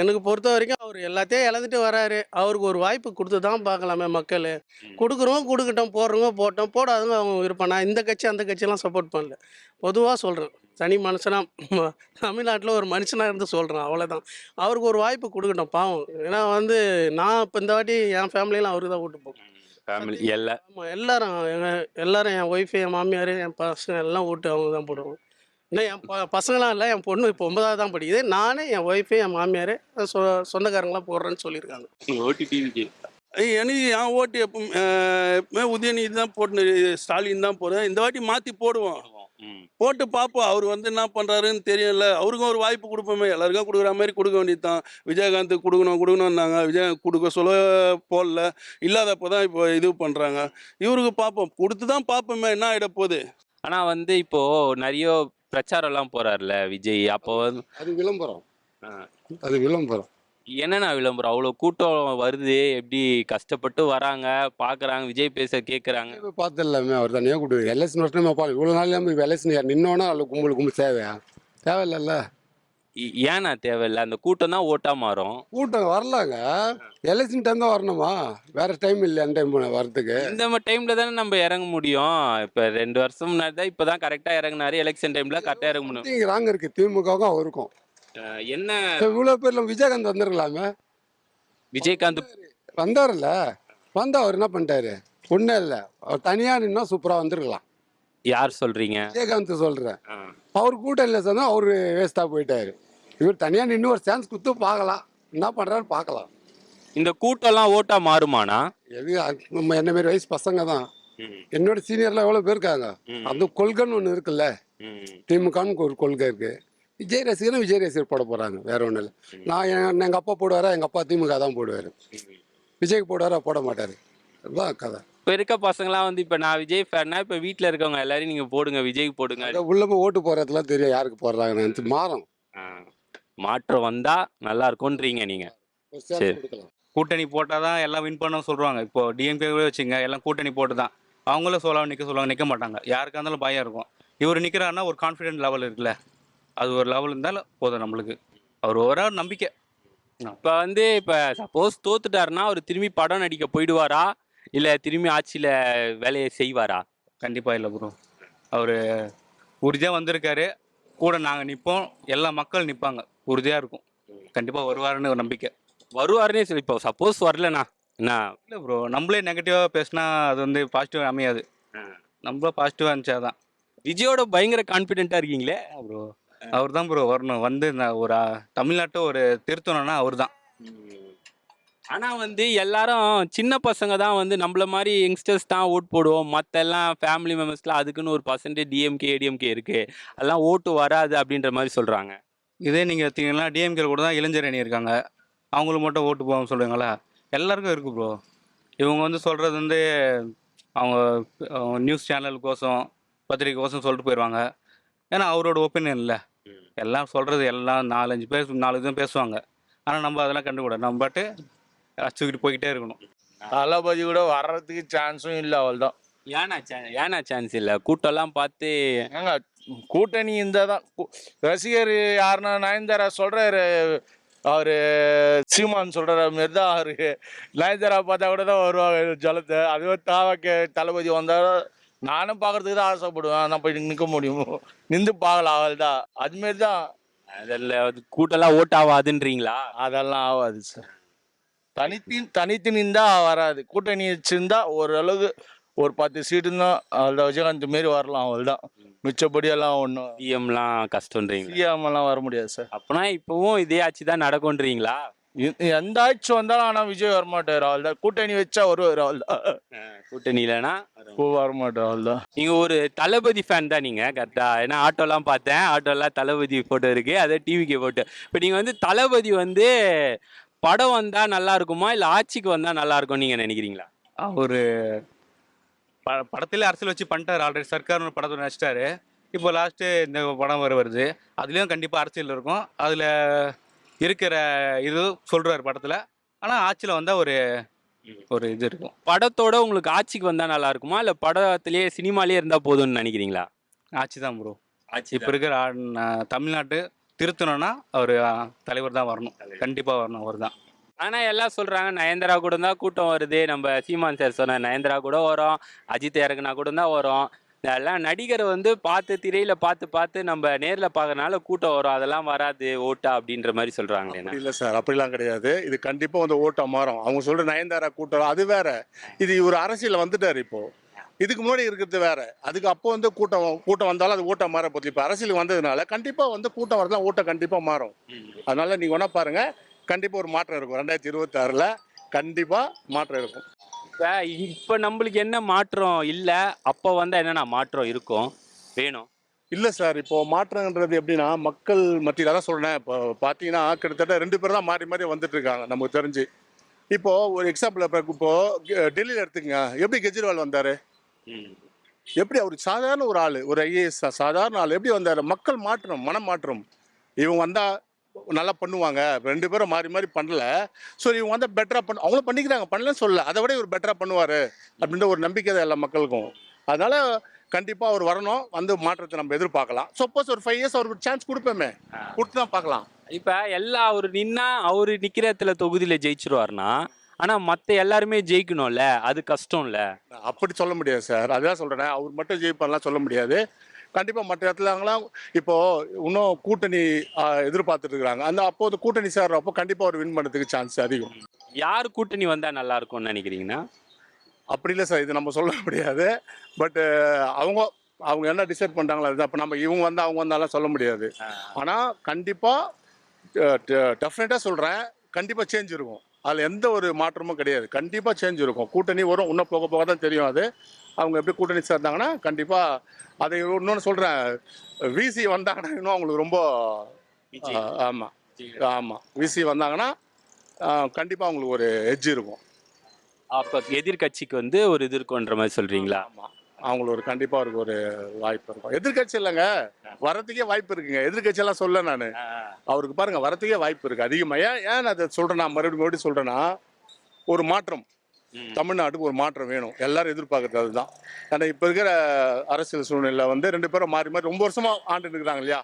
எனக்கு பொறுத்த வரைக்கும் அவர் எல்லாத்தையும் இழந்துட்டு வராரு. அவருக்கு ஒரு வாய்ப்பு கொடுத்து தான் பார்க்கலாமே மக்கள். கொடுக்குறோம், கொடுக்கட்டும், போடுறவங்க போட்டோம், போடாதவங்க அவங்க விருப்பம். நான் இந்த கட்சி அந்த கட்சியெல்லாம் சப்போர்ட் பண்ணல. பொதுவாக சொல்கிறேன், தனி மனுஷனாக தமிழ்நாட்டில் ஒரு மனுஷனாக இருந்து சொல்கிறேன், அவ்வளோதான். அவருக்கு ஒரு வாய்ப்பு கொடுக்கட்டும், பாவம். ஏன்னா வந்து நான் இப்போ இந்த வாட்டி என் ஃபேமிலியெல்லாம் அவருக்கு தான் ஓட்டு போகும். ஃபேமிலி எல்லாம் ஆமாம், எல்லாரும் என் ஒய்ஃபு, என் மாமியார், என் பசங்க எல்லாம் ஓட்டு அவங்க தான் போடுவோம். இன்னும் என் பசங்களாம் இல்லை, என் பொண்ணு இப்போ 9வது தான் படிக்குது. நானே, என் ஒய்ஃபு, என் மாமியார், சொந்தக்காரங்களாம் போடுறேன்னு சொல்லியிருக்காங்க. ஓட்டு டிவிக்கு. எனக்கு என் ஓட்டு எப்பவுமே உதயநிதி தான் போட்டு, ஸ்டாலின் தான் போடுறேன். இந்த வாட்டி மாற்றி போடுவோம், போட்டு பார்ப்போம். அவர் வந்து என்ன பண்ணுறாருன்னு தெரியல. அவருக்கும் ஒரு வாய்ப்பு கொடுப்போமே, எல்லாருக்கும் கொடுக்குற மாதிரி கொடுக்க வேண்டியது தான். விஜயகாந்த் கொடுக்கணும்னாங்க, விஜய் கொடுக்க சொல்ல போடல. இல்லாதப்போ தான் இப்போ இது பண்ணுறாங்க. இவருக்கு பார்ப்போம், கொடுத்து தான் பார்ப்போமே என்ன ஆகிட போகுது. ஆனா வந்து இப்போ நிறைய பிரச்சாரம்லாம் போறாருல விஜய். அப்போ வந்து அது விளம்பரம், ஆ, அது விளம்பரம். என்னண்ணா விளம்பரம்? அவ்வளோ கூட்டம் வருது, எப்படி கஷ்டப்பட்டு வராங்க, பார்க்குறாங்க, விஜய் பேச கேட்குறாங்க. பார்த்துடலாமே, அவர் தனியாக கொடுக்குது. எலெக்ஷன் வருஷமே பார்க்க இவ்வளோ நாள் நம்ம எலெக்ஷன் நின்னோன்னா அதில் கும்பல் தேவையா? தேவையில்லைல்ல. ஏன்னா தேவையில்லை, அந்த கூட்டம் தான் ஓட்டா மாறும். கூட்டம் வரலாங்க, எலெக்ஷன் டைம் தான் வரணுமா? வேற டைம் இல்லை அந்த டைம் வரதுக்கு. இந்த டைம்ல தானே நம்ம இறங்க முடியும். இப்போ 2 வருஷம் முன்னாடி தான் இப்போ தான் கரெக்டாக இறங்குனாரு. எலெக்ஷன் டைம்ல கரெக்டாக இறங்க முடியும். ராங்க இருக்கு திமுகவும் அவருக்கும். என்ன இவ்வளோ பேர் நம்ம விஜயகாந்த் வந்துருக்கலாமே. விஜயகாந்த் வந்தார்ல, வந்தா அவர் என்ன பண்ணிட்டாரு? ஒன்றும் இல்லை, அவர் தனியாக நின்னா சூப்பராக வந்துருக்கலாம். யார் சொல்றீங்க? விஜயகாந்த் சொல்கிறேன். அவர் கூட்டம் இல்லை சொன்னால் அவர் வேஸ்ட்டாக போயிட்டாரு. இவர் தனியாக நின்று ஒரு சான்ஸ் கொடுத்து பார்க்கலாம், என்ன பண்ணுறாரு பார்க்கலாம். இந்த கூட்டம்லாம் ஓட்டா மாறுமானா? எது நம்ம என்ன மாரி வயசு பசங்க தான். என்னோட சீனியர்லாம் எவ்வளோ பேர் இருக்காங்க. அந்த கொள்கைன்னு ஒன்று இருக்குல்ல, திமுகன்னு ஒரு கொள்கை இருக்கு. விஜய் ரசிகர்னா விஜய் ரசிகர் போட போகிறாங்க, வேற ஒன்றும் இல்லை. நான் எங்கள் அப்பா போடுவாரா, எங்கள் அப்பா திமுக தான் போடுவார். விஜய்க்கு போடுவாரா, போட மாட்டார். அதுதான் கதை. இப்போ இருக்க பசங்களாம் வந்து இப்போ நான் விஜய் ஃபேன்னா இப்போ வீட்டில் இருக்கவங்க எல்லாரையும் நீங்கள் போடுங்க, விஜய்க்கு போடுங்க. உள்ள போய் ஓட்டு போடுறதுலாம் தெரியும் யாருக்கு போடுறாங்கன்னு. மாறும், மாற்றம் வந்தா நல்லா இருக்கும்ன்றீங்க நீங்க. சரி. கூட்டணி போட்டால் தான் எல்லாம் வின் பண்ண சொல்கிறாங்க. இப்போ டிஎம்கேவே வச்சுங்க, எல்லாம் கூட்டணி போட்டு தான் அவங்களும் சொல்லுவாங்க, நிற்க மாட்டாங்க. யாருக்காக இருந்தாலும் பயம் இருக்கும். இவர் நிற்கிறாருன்னா ஒரு கான்ஃபிடென்ட் லெவல் இருக்குல்ல, அது ஒரு லெவல் இருந்தாலும் போதும் நம்மளுக்கு. அவர் ஒரு நம்பிக்கை. இப்போ வந்து இப்போ சப்போஸ் தோத்துட்டாருன்னா அவர் திரும்பி படம் நடிக்க போயிடுவாரா, இல்லை திரும்பி ஆட்சியில் வேலையை செய்வாரா? கண்டிப்பாக இல்லை ப்ரோ. அவர் உறுதியாக வந்திருக்காரு, கூட நாங்கள் நிற்போம், எல்லா மக்கள் நிற்பாங்க, உறுதியாக இருக்கும். கண்டிப்பாக வருவாருன்னு ஒரு நம்பிக்கை. வருவாருன்னே சொல்லி இப்போ சப்போஸ் வரலண்ணா என்ன? இல்லை ப்ரோ, நம்மளே நெகட்டிவாக பேசினா அது வந்து பாசிட்டிவாக அமையாது. நம்மள பாசிட்டிவாக இருந்துச்சா தான். விஜயோட பயங்கர கான்ஃபிடென்ட்டாக இருக்கீங்களே ப்ரோ. அவர் தான் ப்ரோ வரணும். வந்து ஒரு தமிழ்நாட்டை ஒரு திருத்தணும்னா அவர் தான். ஆனால் வந்து எல்லாரும் சின்ன பசங்க தான் வந்து நம்மள மாதிரி யங்ஸ்டர்ஸ் தான் ஓட் போடுவோம். மற்ற எல்லாம் ஃபேமிலி மெம்பர்ஸ்லாம் அதுக்குன்னு ஒரு பர்சன்டேஜ் டிஎம்கே ஏடிஎம்கே இருக்குது, அதெல்லாம் ஓட்டு வராது அப்படின்ற மாதிரி சொல்கிறாங்க. இதே நீங்கள் பார்த்தீங்கன்னா டிஎம்கே கூட தான் இளைஞர் அணி இருக்காங்க, அவங்களுக்கு மட்டும் ஓட்டு போகாமல் சொல்லுவீங்களா? எல்லாருக்கும் இருக்குது ப்ரோ. இவங்க வந்து சொல்கிறது வந்து அவங்க நியூஸ் சேனலுக்கோசம் பத்திரிக்கைக்கோசம் சொல்லிட்டு போயிடுவாங்க. ஏன்னா அவரோட ஒப்பீனியன் இல்லை. எல்லாம் சொல்கிறது எல்லாம் 4-5 பேர் 4 இதுவும் பேசுவாங்க. ஆனால் நம்ம அதெல்லாம் கண்டுக்கூடாது. நம்ம பாட்டு அச்சுக்கிட்டு போய்கிட்டே இருக்கணும். தளபதி கூட வர்றதுக்கு சான்ஸும் இல்லை, அவள் தான். ஏன்னா சான்ஸ் இல்லை? கூட்டம்லாம் பார்த்து ஏங்க கூட்டணி இருந்தால் தான் ரசிகர் யாருன்னா நயன்தாரா சொல்கிறாரு, அவர் சீமான் சொல்கிற மாரி தான் அவருக்கு நயன்தாரா பார்த்தா கூட தான் வருவாங்க ஜலத்தை. அதுவே தாவக்க தளபதி வந்தால் நானும் பார்க்குறதுக்கு தான் ஆசைப்படுவேன். ஆனால் போய் நிற்க முடியும், நின்று பார்க்கலாம், அவள் தான். அதுமாரி தான். அதில் கூட்டம்லாம் ஓட் ஆகாதுன்றீங்களா? அதெல்லாம் ஆகாது சார். தனித்து நின்றா வராது. கூட்டணி வச்சுருந்தா ஓரளவுக்கு ஒரு 10 சீட்டுன்னா அவள் விஜயகாந்த் மாரி வரலாம், அவள் தான். மிச்சப்படி எல்லாம் ஒன்றும் சிஎம்லாம் கஷ்டன்றீங்க. சிஎம்லாம் வர முடியாது சார். அப்போனா இப்போவும் இதே ஆட்சி தான் நடக்கும்ன்றீங்களா? எந்த ஆட்சி வந்தாலும் ஆனால் விஜய் வரமாட்டார், அவள் தான். கூட்டணி வச்சா வருவார், அவள் தான். கூட்டணி இல்லைன்னா வரமாட்டார், அவள் தான். நீங்கள் ஒரு தளபதி ஃபேன் தான் நீங்கள் கரெக்டாக? ஏன்னா ஆட்டோலாம் பார்த்தேன், ஆட்டோலாம் தளபதி ஃபோட்டோ இருக்குது, அதே டிவிக்கு ஃபோட்டோ. இப்போ நீங்கள் வந்து தளபதி வந்து படம் வந்தால் நல்லா இருக்குமா, இல்லை ஆட்சிக்கு வந்தால் நல்லா இருக்கும்னு நீங்கள் நினைக்கிறீங்களா? அவர் படத்தில் அரசியல் வச்சு பண்ணிட்டார். ஆல்ரெடி சர்க்கார்னு படத்தை நினச்சிட்டாரு. இப்போ லாஸ்ட்டு இந்த படம் வருது, அதுலேயும் கண்டிப்பாக அரசியல் இருக்கும். அதில் இருக்கிற இது சொல்கிறார் படத்தில். ஆனால் ஆட்சியில் வந்தால் ஒரு இது இருக்கும். படத்தோட உங்களுக்கு ஆட்சிக்கு வந்தால் நல்லா இருக்குமா, இல்லை படத்துலேயே சினிமாலேயே இருந்தால் போதும்னு நினைக்கிறீங்களா? ஆட்சி தான் ப்ரோ. இப்போ இருக்கிற தமிழ்நாட்டு திருத்தணும்னா அவர் தலைவர் தான் வரணும், கண்டிப்பாக வரணும், அவர் தான். ஆனால் எல்லாம் சொல்கிறாங்க நயன்தாரா கூட தான் கூட்டம் வருது. நம்ம சீமான் சார் சொன்ன நயன்தாரா கூட வரும், அஜித் இறக்குனா கூட தான் வரும். இதெல்லாம் நடிகரை வந்து பார்த்து திரையில் பார்த்து நம்ம நேரில் பார்க்கறனால கூட்டம் வரும், அதெல்லாம் வராது ஓட்டா அப்படின்ற மாதிரி சொல்கிறாங்களே. இல்லை சார், அப்படிலாம் கிடையாது. இது கண்டிப்பாக வந்து ஓட்டா மாறும். அவங்க சொல்கிற நயன்தாரா கூட்டம் அது வேற. இது இவர் அரசியலில் வந்துட்டார். இப்போ இதுக்கு முன்னாடி இருக்கிறது வேற. அதுக்கு அப்போ வந்து கூட்டம் வந்தாலும் அது ஓட்டை மாற போகுது. இப்போ அரசியலுக்கு வந்ததுனால கண்டிப்பாக வந்து கூட்டம் வரலாம், ஓட்டை கண்டிப்பாக மாறும். அதனால நீங்கள் வேணா பாருங்க, கண்டிப்பாக ஒரு மாற்றம் இருக்கும். 2026ல் கண்டிப்பாக மாற்றம் இருக்கும். இப்போ நம்மளுக்கு என்ன மாற்றம் இல்லை, அப்போ வந்தால் என்னென்ன மாற்றம் இருக்கும் வேணும்? இல்லை சார், இப்போ மாற்றம்ன்றது எப்படின்னா மக்கள் மத்தியில் தான் சொல்கிறேன். இப்போ பார்த்தீங்கன்னா கிட்டத்தட்ட 2 பேர் தான் மாறி மாறி வந்துட்டு இருக்காங்க நமக்கு தெரிஞ்சு. இப்போ ஒரு எக்ஸாம்பிள், இப்போ டெல்லியில் எடுத்துக்கங்க, எப்படி கெஜ்ரிவால் வந்தார்? எப்படி அவர் சாதாரண ஒரு ஆள், ஒரு ஐஏஎஸ் சாதாரண ஆள் எப்படி வந்தார்? மக்கள் மாற்றம், மனம் மாற்றம். இவங்க வந்தால் நல்லா பண்ணுவாங்க, 2 பேரும் மாறி மாறி பண்ணல, ஸோ இவங்க வந்து பெட்டராக அவங்களும் பண்ணிக்கிறாங்க, பண்ணலன்னு சொல்லல, அதை விட இவர் பெட்டராக பண்ணுவார் அப்படின்ற ஒரு நம்பிக்கை தான் எல்லா மக்களுக்கும். அதனால் கண்டிப்பாக அவர் வரணும், வந்து மாற்றத்தை நம்ம எதிர்பார்க்கலாம். சப்போஸ் ஒரு 5 இயர்ஸ் அவருக்கு சான்ஸ் கொடுப்போமே, கொடுத்து தான் பார்க்கலாம். இப்போ எல்லாம் அவர் நின்னா அவர் நிற்கிற இடத்துல தொகுதியில் ஜெயிச்சிருவார்னா, ஆனால் மற்ற எல்லாருமே ஜெயிக்கணும்ல, அது கஷ்டம்ல. அப்படி சொல்ல முடியாது சார், அதுதான் சொல்கிறேன். அவர் மட்டும் ஜெயிப்பார்லாம் சொல்ல முடியாது. கண்டிப்பாக மற்ற இடத்துலலாம் இப்போது இன்னும் கூட்டணி எதிர்பார்த்துட்டு இருக்கிறாங்க. அப்போது கூட்டணி சேர்றப்போ கண்டிப்பாக அவர் வின் பண்ணுறதுக்கு சான்ஸ் அதிகம். யார் கூட்டணி வந்தால் நல்லா இருக்கும்னு நினைக்கிறீங்கன்னா? அப்படி இல்லை சார், இது நம்ம சொல்ல முடியாது. பட்டு அவங்க என்ன டிசைட் பண்ணுறாங்களோ அதுதான். இப்போ நம்ம இவங்க வந்தால் அவங்க வந்தாலும் சொல்ல முடியாது. ஆனால் கண்டிப்பாக டெஃபினட்டாக சொல்கிறேன், கண்டிப்பாக சேஞ்ச் இருக்கும். அதில் எந்த ஒரு மாற்றமும் கிடையாது. கண்டிப்பாக சேஞ்ச் இருக்கும். கூட்டணி வரும், இன்னும் போக போக தான் தெரியும். அது அவங்க எப்படி கூட்டணி சேர்ந்தாங்கன்னா கண்டிப்பாக அதை இன்னொன்று சொல்கிறேன், விசி வந்தாங்கன்னா இன்னும் அவங்களுக்கு ரொம்ப ஆமாம் ஆமாம் விசி வந்தாங்கன்னா கண்டிப்பாக அவங்களுக்கு ஒரு எட்ஜ் இருக்கும். அப்போ எதிர்கட்சிக்கு வந்து ஒரு இது இருக்குன்ற மாதிரி சொல்கிறீங்களா? ஆமாம், அவங்களுக்கு ஒரு கண்டிப்பாக அவருக்கு ஒரு வாய்ப்பு இருக்கும். எதிர்கட்சி இல்லைங்க, வரத்துக்கே வாய்ப்பு இருக்குங்க. எதிர்கட்சியெல்லாம் சொல்ல நான், அவருக்கு பாருங்க வரத்துக்கே வாய்ப்பு இருக்குது அதிகமாக. ஏன் அதை சொல்கிறேன்னா, மறுபடியும் சொல்கிறேன்னா, ஒரு மாற்றம், தமிழ்நாட்டுக்கு ஒரு மாற்றம் வேணும். எல்லாரும் எதிர்பார்க்கறது அதுதான். ஏன்னா இப்போ இருக்கிற அரசியல் சூழ்நிலை வந்து 2 பேரும் மாறி மாறி ரொம்ப வருஷமாக ஆண்டு இருக்கிறாங்க இல்லையா,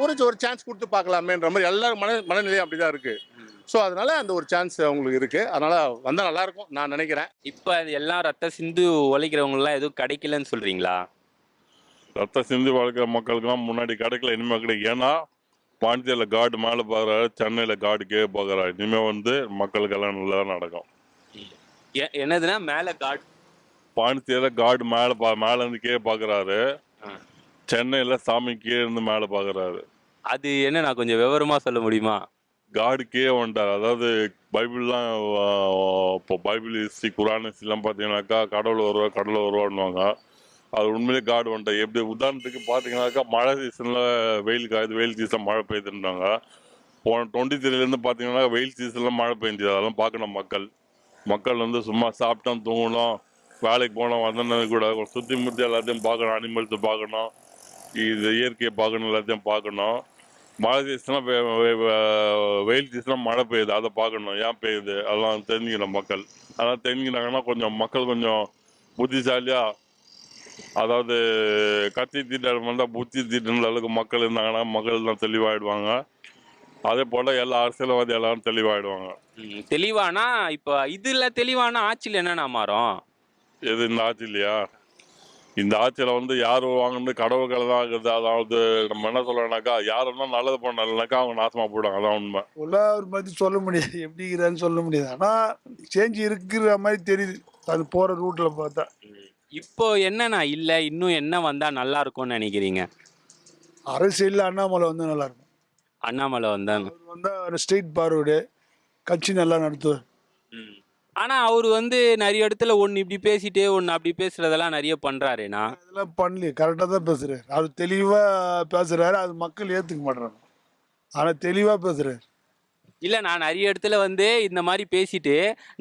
ஒரு சான்ஸ் கொடுத்து பார்க்கலாமேன்ற மாதிரி எல்லாரும் மனநிலையும் அப்படி தான் இருக்குது. ஸோ அதனால அந்த ஒரு சான்ஸ் அவங்களுக்கு இருக்குது. அதனால் வந்தால் நல்லாயிருக்கும் நான் நினைக்கிறேன். இப்போ எல்லாம் ரத்த சிந்து உழைக்கிறவங்கலாம் எதுவும் கிடைக்கலன்னு சொல்கிறீங்களா? ரத்த சிந்து வாழ்க்கிற மக்களுக்கெல்லாம் முன்னாடி கிடைக்கல, இனிமேல் கிடைக்கும். ஏன்னா பாண்டிச்சேரியில் கார்டு மேலே பார்க்குறாரு, சென்னையில் கார்டு கீழே பார்க்குறாரு. இனிமேல் வந்து மக்களுக்கெல்லாம் நல்லா நடக்கும். என்னதுன்னா மேலே கார்டு, பாண்டிச்சேரியில் கார்டு மேலேருந்து கீழே பார்க்குறாரு, சென்னையில் சாமி கீழே இருந்து மேலே பார்க்குறாரு. அது என்ன, நான் கொஞ்சம் விவரமாக சொல்ல முடியுமா? காடு கீழே வந்துட்டார். அதாவது பைபிள்லாம் இப்போ பைபிள் ஹிஸ்ட்ரி, குரான் ஹிஸ்ட்ரிலாம் பார்த்தீங்கன்னாக்கா கடவுள் வருவான்னுவாங்க. அது உண்மையிலே காடு வந்துட்டார். எப்படி உதாரணத்துக்கு பார்த்தீங்கன்னாக்கா மழை சீசனில் வெயில் காயுது, வெயில் சீசன் மழை பெய்யுதுன்றாங்க. போன 23லேருந்து பார்த்தீங்கன்னா வெயில் சீசனில் மழை பெஞ்சுது. அதெல்லாம் பார்க்கணும் மக்கள் வந்து சும்மா சாப்பிட்டோம் தூங்கணும், வேலைக்கு போனோம் வந்தோன்னு கூட சுற்றி முற்றி எல்லாத்தையும் பார்க்கணும், அனிமல்ஸை பார்க்கணும், இது இயற்கையை பார்க்கணும், எல்லாத்தையும் பார்க்கணும். மழை சீசனாக வெயில் சீசனாக மழை பெய்யுது, அதை பார்க்கணும், ஏன் பெய்யுது அதெல்லாம் தெரிஞ்சுக்கணும் மக்கள். அதெல்லாம் தெரிஞ்சுக்கினாங்கன்னா மக்கள் கொஞ்சம் புத்திசாலியாக, அதாவது கத்தி தீட்டம் வந்தால் புத்தி தீட்டுன்ற அளவுக்கு மக்கள் இருந்தாங்கன்னா மக்கள் தான் தெளிவாயிடுவாங்க. அதே போல் எல்லா அரசியல்வாதி எல்லாரும் தெளிவாயிடுவாங்க. தெளிவானா இப்போ இதில் தெளிவான ஆட்சியில் என்னென்ன மாறும்? எது இந்த ஆட்சியிலையா? இந்த ஆட்சியில் வந்து யார் வாங்கினது கடவுள்களை தான் இருக்குது. அதாவது நம்ம என்ன சொல்கிறோம்னாக்கா, யார் இருந்தால் நல்லது பண்ணலைனாக்கா அவங்க நாசமாக போயிடுவாங்க. அதான் உண்மை. ஒரு மாதிரி சொல்ல முடியாது, எப்படிங்கிறான்னு சொல்ல முடியாது. ஆனால் சேஞ்ச் இருக்கிற மாதிரி தெரியுது அது போகிற ரூட்டில் பார்த்தா. இப்போ என்னண்ணா இல்லை, இன்னும் என்ன வந்தால் நல்லா இருக்கும்னு நினைக்கிறீங்க? அரசியலில் அண்ணாமலை வந்து நல்லாயிருக்கும். அண்ணாமலை வந்தாங்க வந்தால் ஸ்ட்ரெயிட் ஃபார்வர்டு, கட்சி நல்லா நடத்துவார். ஆனால் அவர் வந்து நிறைய இடத்துல ஒன்று இப்படி பேசிட்டு ஒன்று அப்படி பேசுகிறதெல்லாம் நிறைய பண்ணுறாருண்ணா. அதெல்லாம் பண்ணலையே, கரெக்டாக தான் பேசுகிறார். அவர் தெளிவாக பேசுகிறாரு, அது மக்கள் ஏற்றுக்க மாட்டுறாங்க. ஆனால் தெளிவாக பேசுகிறார். இல்லை, நான் நிறைய இடத்துல வந்து இந்த மாதிரி பேசிட்டு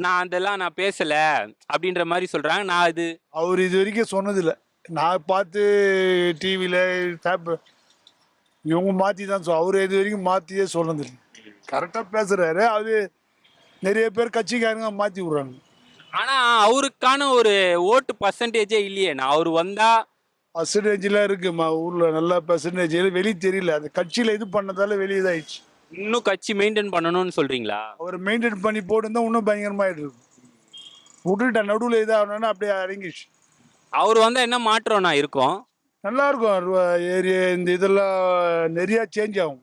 நான் பேசலை அப்படின்ற மாதிரி சொல்கிறாங்க. நான் அது அவர் இது வரைக்கும் சொன்னதில்லை. நான் பார்த்து டிவியில் இவங்க மாற்றி தான் அவர் இது வரைக்கும் மாற்றியே சொன்னதில்லை. கரெக்டாக பேசுகிறாரு. அது நிறைய பேர் கட்சிக்காரங்க மாற்றி விட்றாங்க. ஆனால் அவருக்கான ஒரு ஓட்டு பர்சன்டேஜே இல்லையே. நான் அவர் வந்தால் பர்சன்டேஜ்லாம் இருக்குமா ஊரில், நல்லா பர்சன்டேஜ் வெளியே தெரியல. அந்த கட்சியில் இது பண்ணதால வெளியே இதாகிடுச்சு. இன்னும் கட்சி மெயின்டைன் பண்ணணும்னு சொல்கிறீங்களா? அவர் மெயின்டைன் பண்ணி போட்டுருந்தா இன்னும் பயங்கரமாகிட்டு இருக்கும். விட்டுட்டா நடுவில் இதாகணும்னா அப்படியே அடங்கிடுச்சு. அவர் வந்தால் என்ன மாற்றம்னா இருக்கும்? நல்லாயிருக்கும். ஏரியா இந்த இதெல்லாம் நிறையா சேஞ்ச் ஆகும்,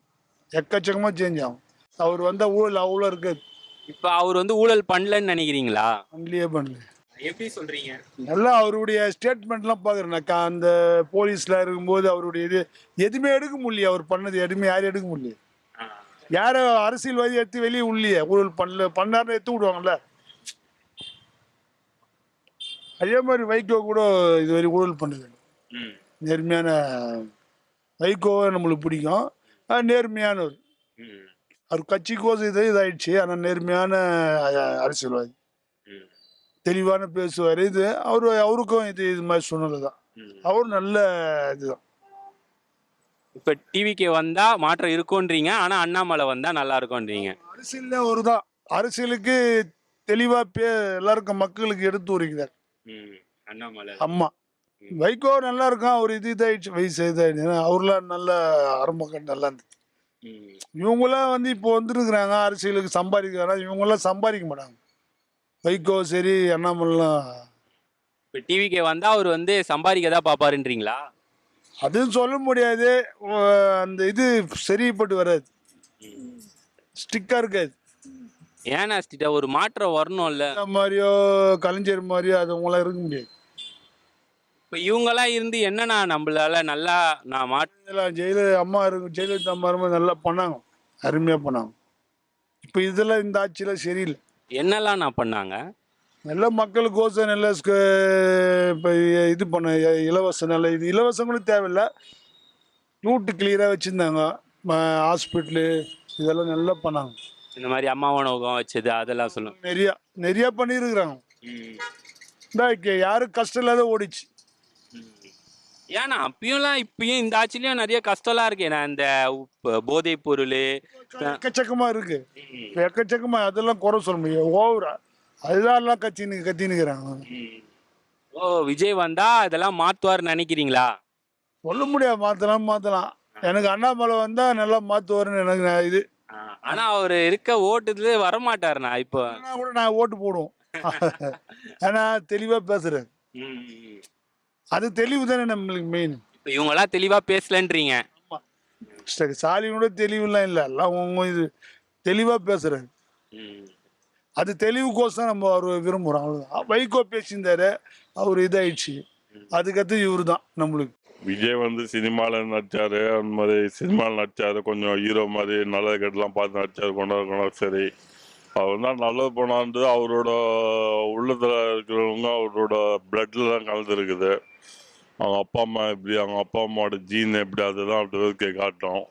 எக்கச்சக்கமாக சேஞ்ச் ஆகும். அவர் வந்தால் ஊழல் அவ்வளோ இருக்காது. இப்போ அவர் வந்து ஊழல் பண்ணலன்னு நினைக்கிறீங்களா? பண்ணலையே பண்ணல. எப்படி சொல்றீங்க? நல்லா அவருடைய ஸ்டேட்மெண்ட்லாம் பார்க்குறேன். அந்த போலீஸில் இருக்கும்போது அவருடைய இது எதுவுமே எடுக்க முடியல. அவர் பண்ணது எதுவுமே யாரும் எடுக்க முடியல. யாரும் அரசியல்வாதி எடுத்து வெளியே உள்ளியே ஊழல் பண்ணாருன்னு எடுத்து விடுவாங்கல்ல. அதே மாதிரி வைகோ கூட இதுவரை ஊழல் பண்ணுது. நேர்மையான வைகோவை நம்மளுக்கு பிடிக்கும். நேர்மையானவர். அவர் கட்சிக்கோசம் இதாயிடுச்சு. ஆனால் நேர்மையான அரசியல்வாதி. தெளிவான பேசுவார். இது அவருக்கும் இது மாதிரி சொன்னது தான். அவர் நல்ல இதுதான். இப்ப டிவிக்கு வந்தா மாற்றம் இருக்கும்ன்றீங்க, ஆனா அண்ணாமலை வந்தா நல்லா இருக்கும்ன்றீங்க. அரசியல்ல ஒரு தான் அரசியலுக்கு தெளிவா எல்லாருக்கும் மக்களுக்கு எடுத்து உரைக்கிறார் அண்ணாமலை. ஆமா. வைகோ நல்லா இருக்கும். அவர் இதாயிடுச்சு, வயசு இதாயிடுச்சு. அவர்லாம் நல்ல ஆரம்பம் நல்லா இருந்துச்சு. இவங்களாம் இப்போ வந்துருக்குறாங்க அரசியலுக்கு சம்பாதிக்கிறாங்க. இவங்கெல்லாம் சம்பாதிக்க மாட்டாங்க. வைகோ சரி, அண்ணாமலைலாம். இப்ப டிவிக்கு வந்தா அவர் சம்பாதிக்க தான் பாப்பாருன்றீங்களா? அதுவும் சொல்ல முடியாது. அந்த இது சரிப்பட்டு வராது. ஸ்டிக்கா இருக்காது. ஏன்னா ஒரு மாற்றம் வரணும்ல. மாதிரியோ கலைஞர் மாதிரியோ அதுவங்களாம் இருக்க முடியாது. இப்ப இவங்கெல்லாம் இருந்து என்னன்னா நம்மளால நல்லா நான் ஜெயலலிதா அம்மா ரொம்ப நல்லா பண்ணாங்க. அருமையா பண்ணாங்க. இப்போ இதெல்லாம் இந்த ஆட்சியில சரியில்லை. என்னெல்லாம் நான் பண்ணாங்க? நல்ல மக்களுக்கோசம் நல்ல இப்போ இது பண்ண இலவச நல்ல இது இலவசம் கூட தேவையில்லை. ரூட்டு கிளியராக வச்சுருந்தாங்க. ஹாஸ்பிட்டலு இதெல்லாம் நல்லா பண்ணாங்க. இந்த மாதிரி அம்மா உணவகம் வச்சது அதெல்லாம் சொல்லுங்க. நிறையா பண்ணியிருக்கிறாங்க. யாரும் கஷ்டம் இல்லாத ஓடிச்சு. ஏன்னா இப்பயும் இந்த ஆட்சிலையும் நிறைய கஷ்டம்லாம் இருக்கு. ஏன்னா இந்த போதைப் பொருள் எக்கச்சக்கமாக இருக்கு. எக்கச்சக்கமா அதெல்லாம் குறை சொல்ல முடியாது. ஓவரா அதுதான் எல்லாம் கத்தினுக்கிறாங்க. ஓ, விஜய் வந்தா இதெல்லாம் மாத்துவார்னு நினைக்கிறீங்களா? சொல்ல முடியாது. மாத்தலாம். எனக்கு அண்ணாமலை வந்தா நல்லா மாத்துவாருன்னு எனக்கு இது. ஆனா அவர் இருக்க ஓட்டுல வரமாட்டாருண்ணா. இப்போ கூட நான் ஓட்டு போடுவோம். ஏன்னா தெளிவா பேசுறேன். அது தெளிவு தானே நம்மளுக்கு மெயின். இப்போ இவங்கெல்லாம் தெளிவா பேசலன்றீங்க. ஸ்டாலினோட தெளிவுலாம் இல்லை. எல்லாம் உங்க இது தெளிவா பேசுறாரு. அது தெளிவுக்கோசம் நம்ம அவர் விரும்புகிறோம். அவ்வளோதான். வைகோ பேசியிருந்தாரு, அவர் இதாயிடுச்சு. அதுக்கடுத்து இவரு தான் நம்மளுக்கு. விஜய் சினிமாவில் நடிச்சாரு. அந்த மாதிரி சினிமாவில் நடிச்சாரு. கொஞ்சம் ஹீரோ மாதிரி நல்லது கெட்டலாம் பார்த்து நடிச்சாரு. கொண்டாடுறோம் சரி. அவர் தான் நல்லது போனான்றது அவரோட உள்ளத்தில் இருக்கிறவங்க அவரோட பிளட்ல தான் கலந்துருக்குது. அவங்க அப்பா அம்மா எப்படி, அவங்க அப்பா அம்மாவோட ஜீன் எப்படி, அதுதான் அப்படி காட்டும்.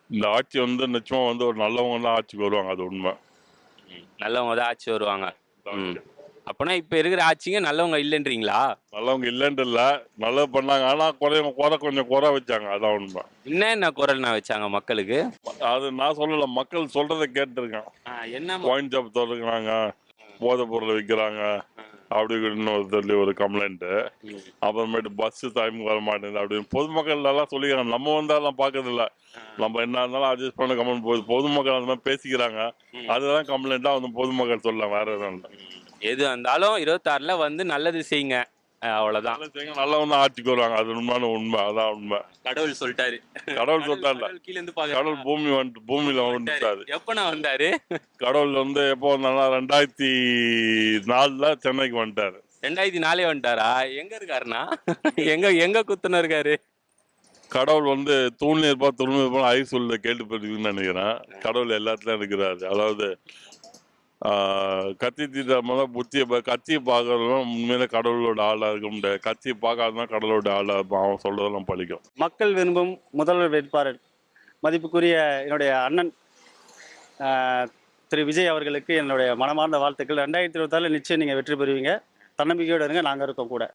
இந்த ஆட்சி நிச்சயமா ஒரு நல்லவங்க தான் ஆட்சிக்கு வருவாங்க. அது உண்மை. நல்லவங்க தான் ஆட்சி வருவாங்க. அப்பனா இப்ப இருக்கிற ஆட்சிங்க நல்லவங்க இல்லைன்றீங்களா? நல்லவங்க இல்லைன்னு இல்லை, நல்லது பண்ணாங்க. ஆனா கொஞ்சம் குறை வச்சாங்க. அதான் உண்மை. என்ன குரல் வச்சாங்க மக்களுக்கு? அது நான் சொல்லல, மக்கள் சொல்றதை கேட்டிருக்கேன். என்ன பாயிண்ட் ஜாப் திறக்கிறாங்க, போதைப் பொருள் விற்கிறாங்க அப்படின்னு சொல்லி ஒரு கம்ப்ளைண்ட்டு. அப்புறமேட்டு பஸ்ஸு டைமுக்கு வர மாட்டேங்குது அப்படின்னு பொதுமக்கள் எல்லாம் சொல்லிக்கிறாங்க. நம்ம அதெல்லாம் பார்க்கறது இல்லை. நம்ம என்ன இருந்தாலும் அட்ஜஸ்ட் பண்ண கம்ப்ளைண்ட் போகுது. பொதுமக்கள் அந்த மாதிரி பேசிக்கிறாங்க. அதுதான் கம்ப்ளைண்ட்டாக பொதுமக்கள் சொல்லலாம். வேற எதுவும் இல்லை. எது வந்தாலும் 26ல நல்லது செய்யுங்க, அவ்வளவுதான். நல்லவங்க தான் ஆட்சிக்கு வருவாங்க. அது உண்மை. அதான் உண்மை. கடவுள் சொல்லிட்டாரு. கடவுள் கடவுள் பூமியில வந்துட்டாரு. எப்ப நான் வந்தாரு? கடவுள் எப்போ வந்தாருன்னா 2004 சென்னைக்கு வந்துட்டாரு. 2004 வந்துட்டாரா? எங்க இருக்காருண்ணா? எங்க குத்துன இருக்காரு? கடவுள் தூண்ல இருப்பா துரும்பு இருப்பா ஐ சொல்ல கேள்விப்பட்டிருக்குன்னு நினைக்கிறேன். கடவுள் எல்லாத்துலயும் இருக்கிறாரு. அதாவது கத்தி தீட்டாம புத்தியை கத்தியை பார்க்கறதும் உண்மையில கடவுளோட ஆளா இருக்க முடியாது. கத்தியை பார்க்காதான் கடவுளோட ஆளா இருப்பான். அவன் சொல்றதெல்லாம் பழிக்கும். மக்கள் விரும்பும் முதல்வர் வேட்பாளர் மதிப்புக்குரிய என்னுடைய அண்ணன் திரு விஜய் அவர்களுக்கு என்னுடைய மனமார்ந்த வாழ்த்துக்கள். 2026 நிச்சயம் நீங்கள் வெற்றி பெறுவீங்க. தன்னம்பிக்கையோடு இருங்க. நாங்கள் இருக்கோம் கூட.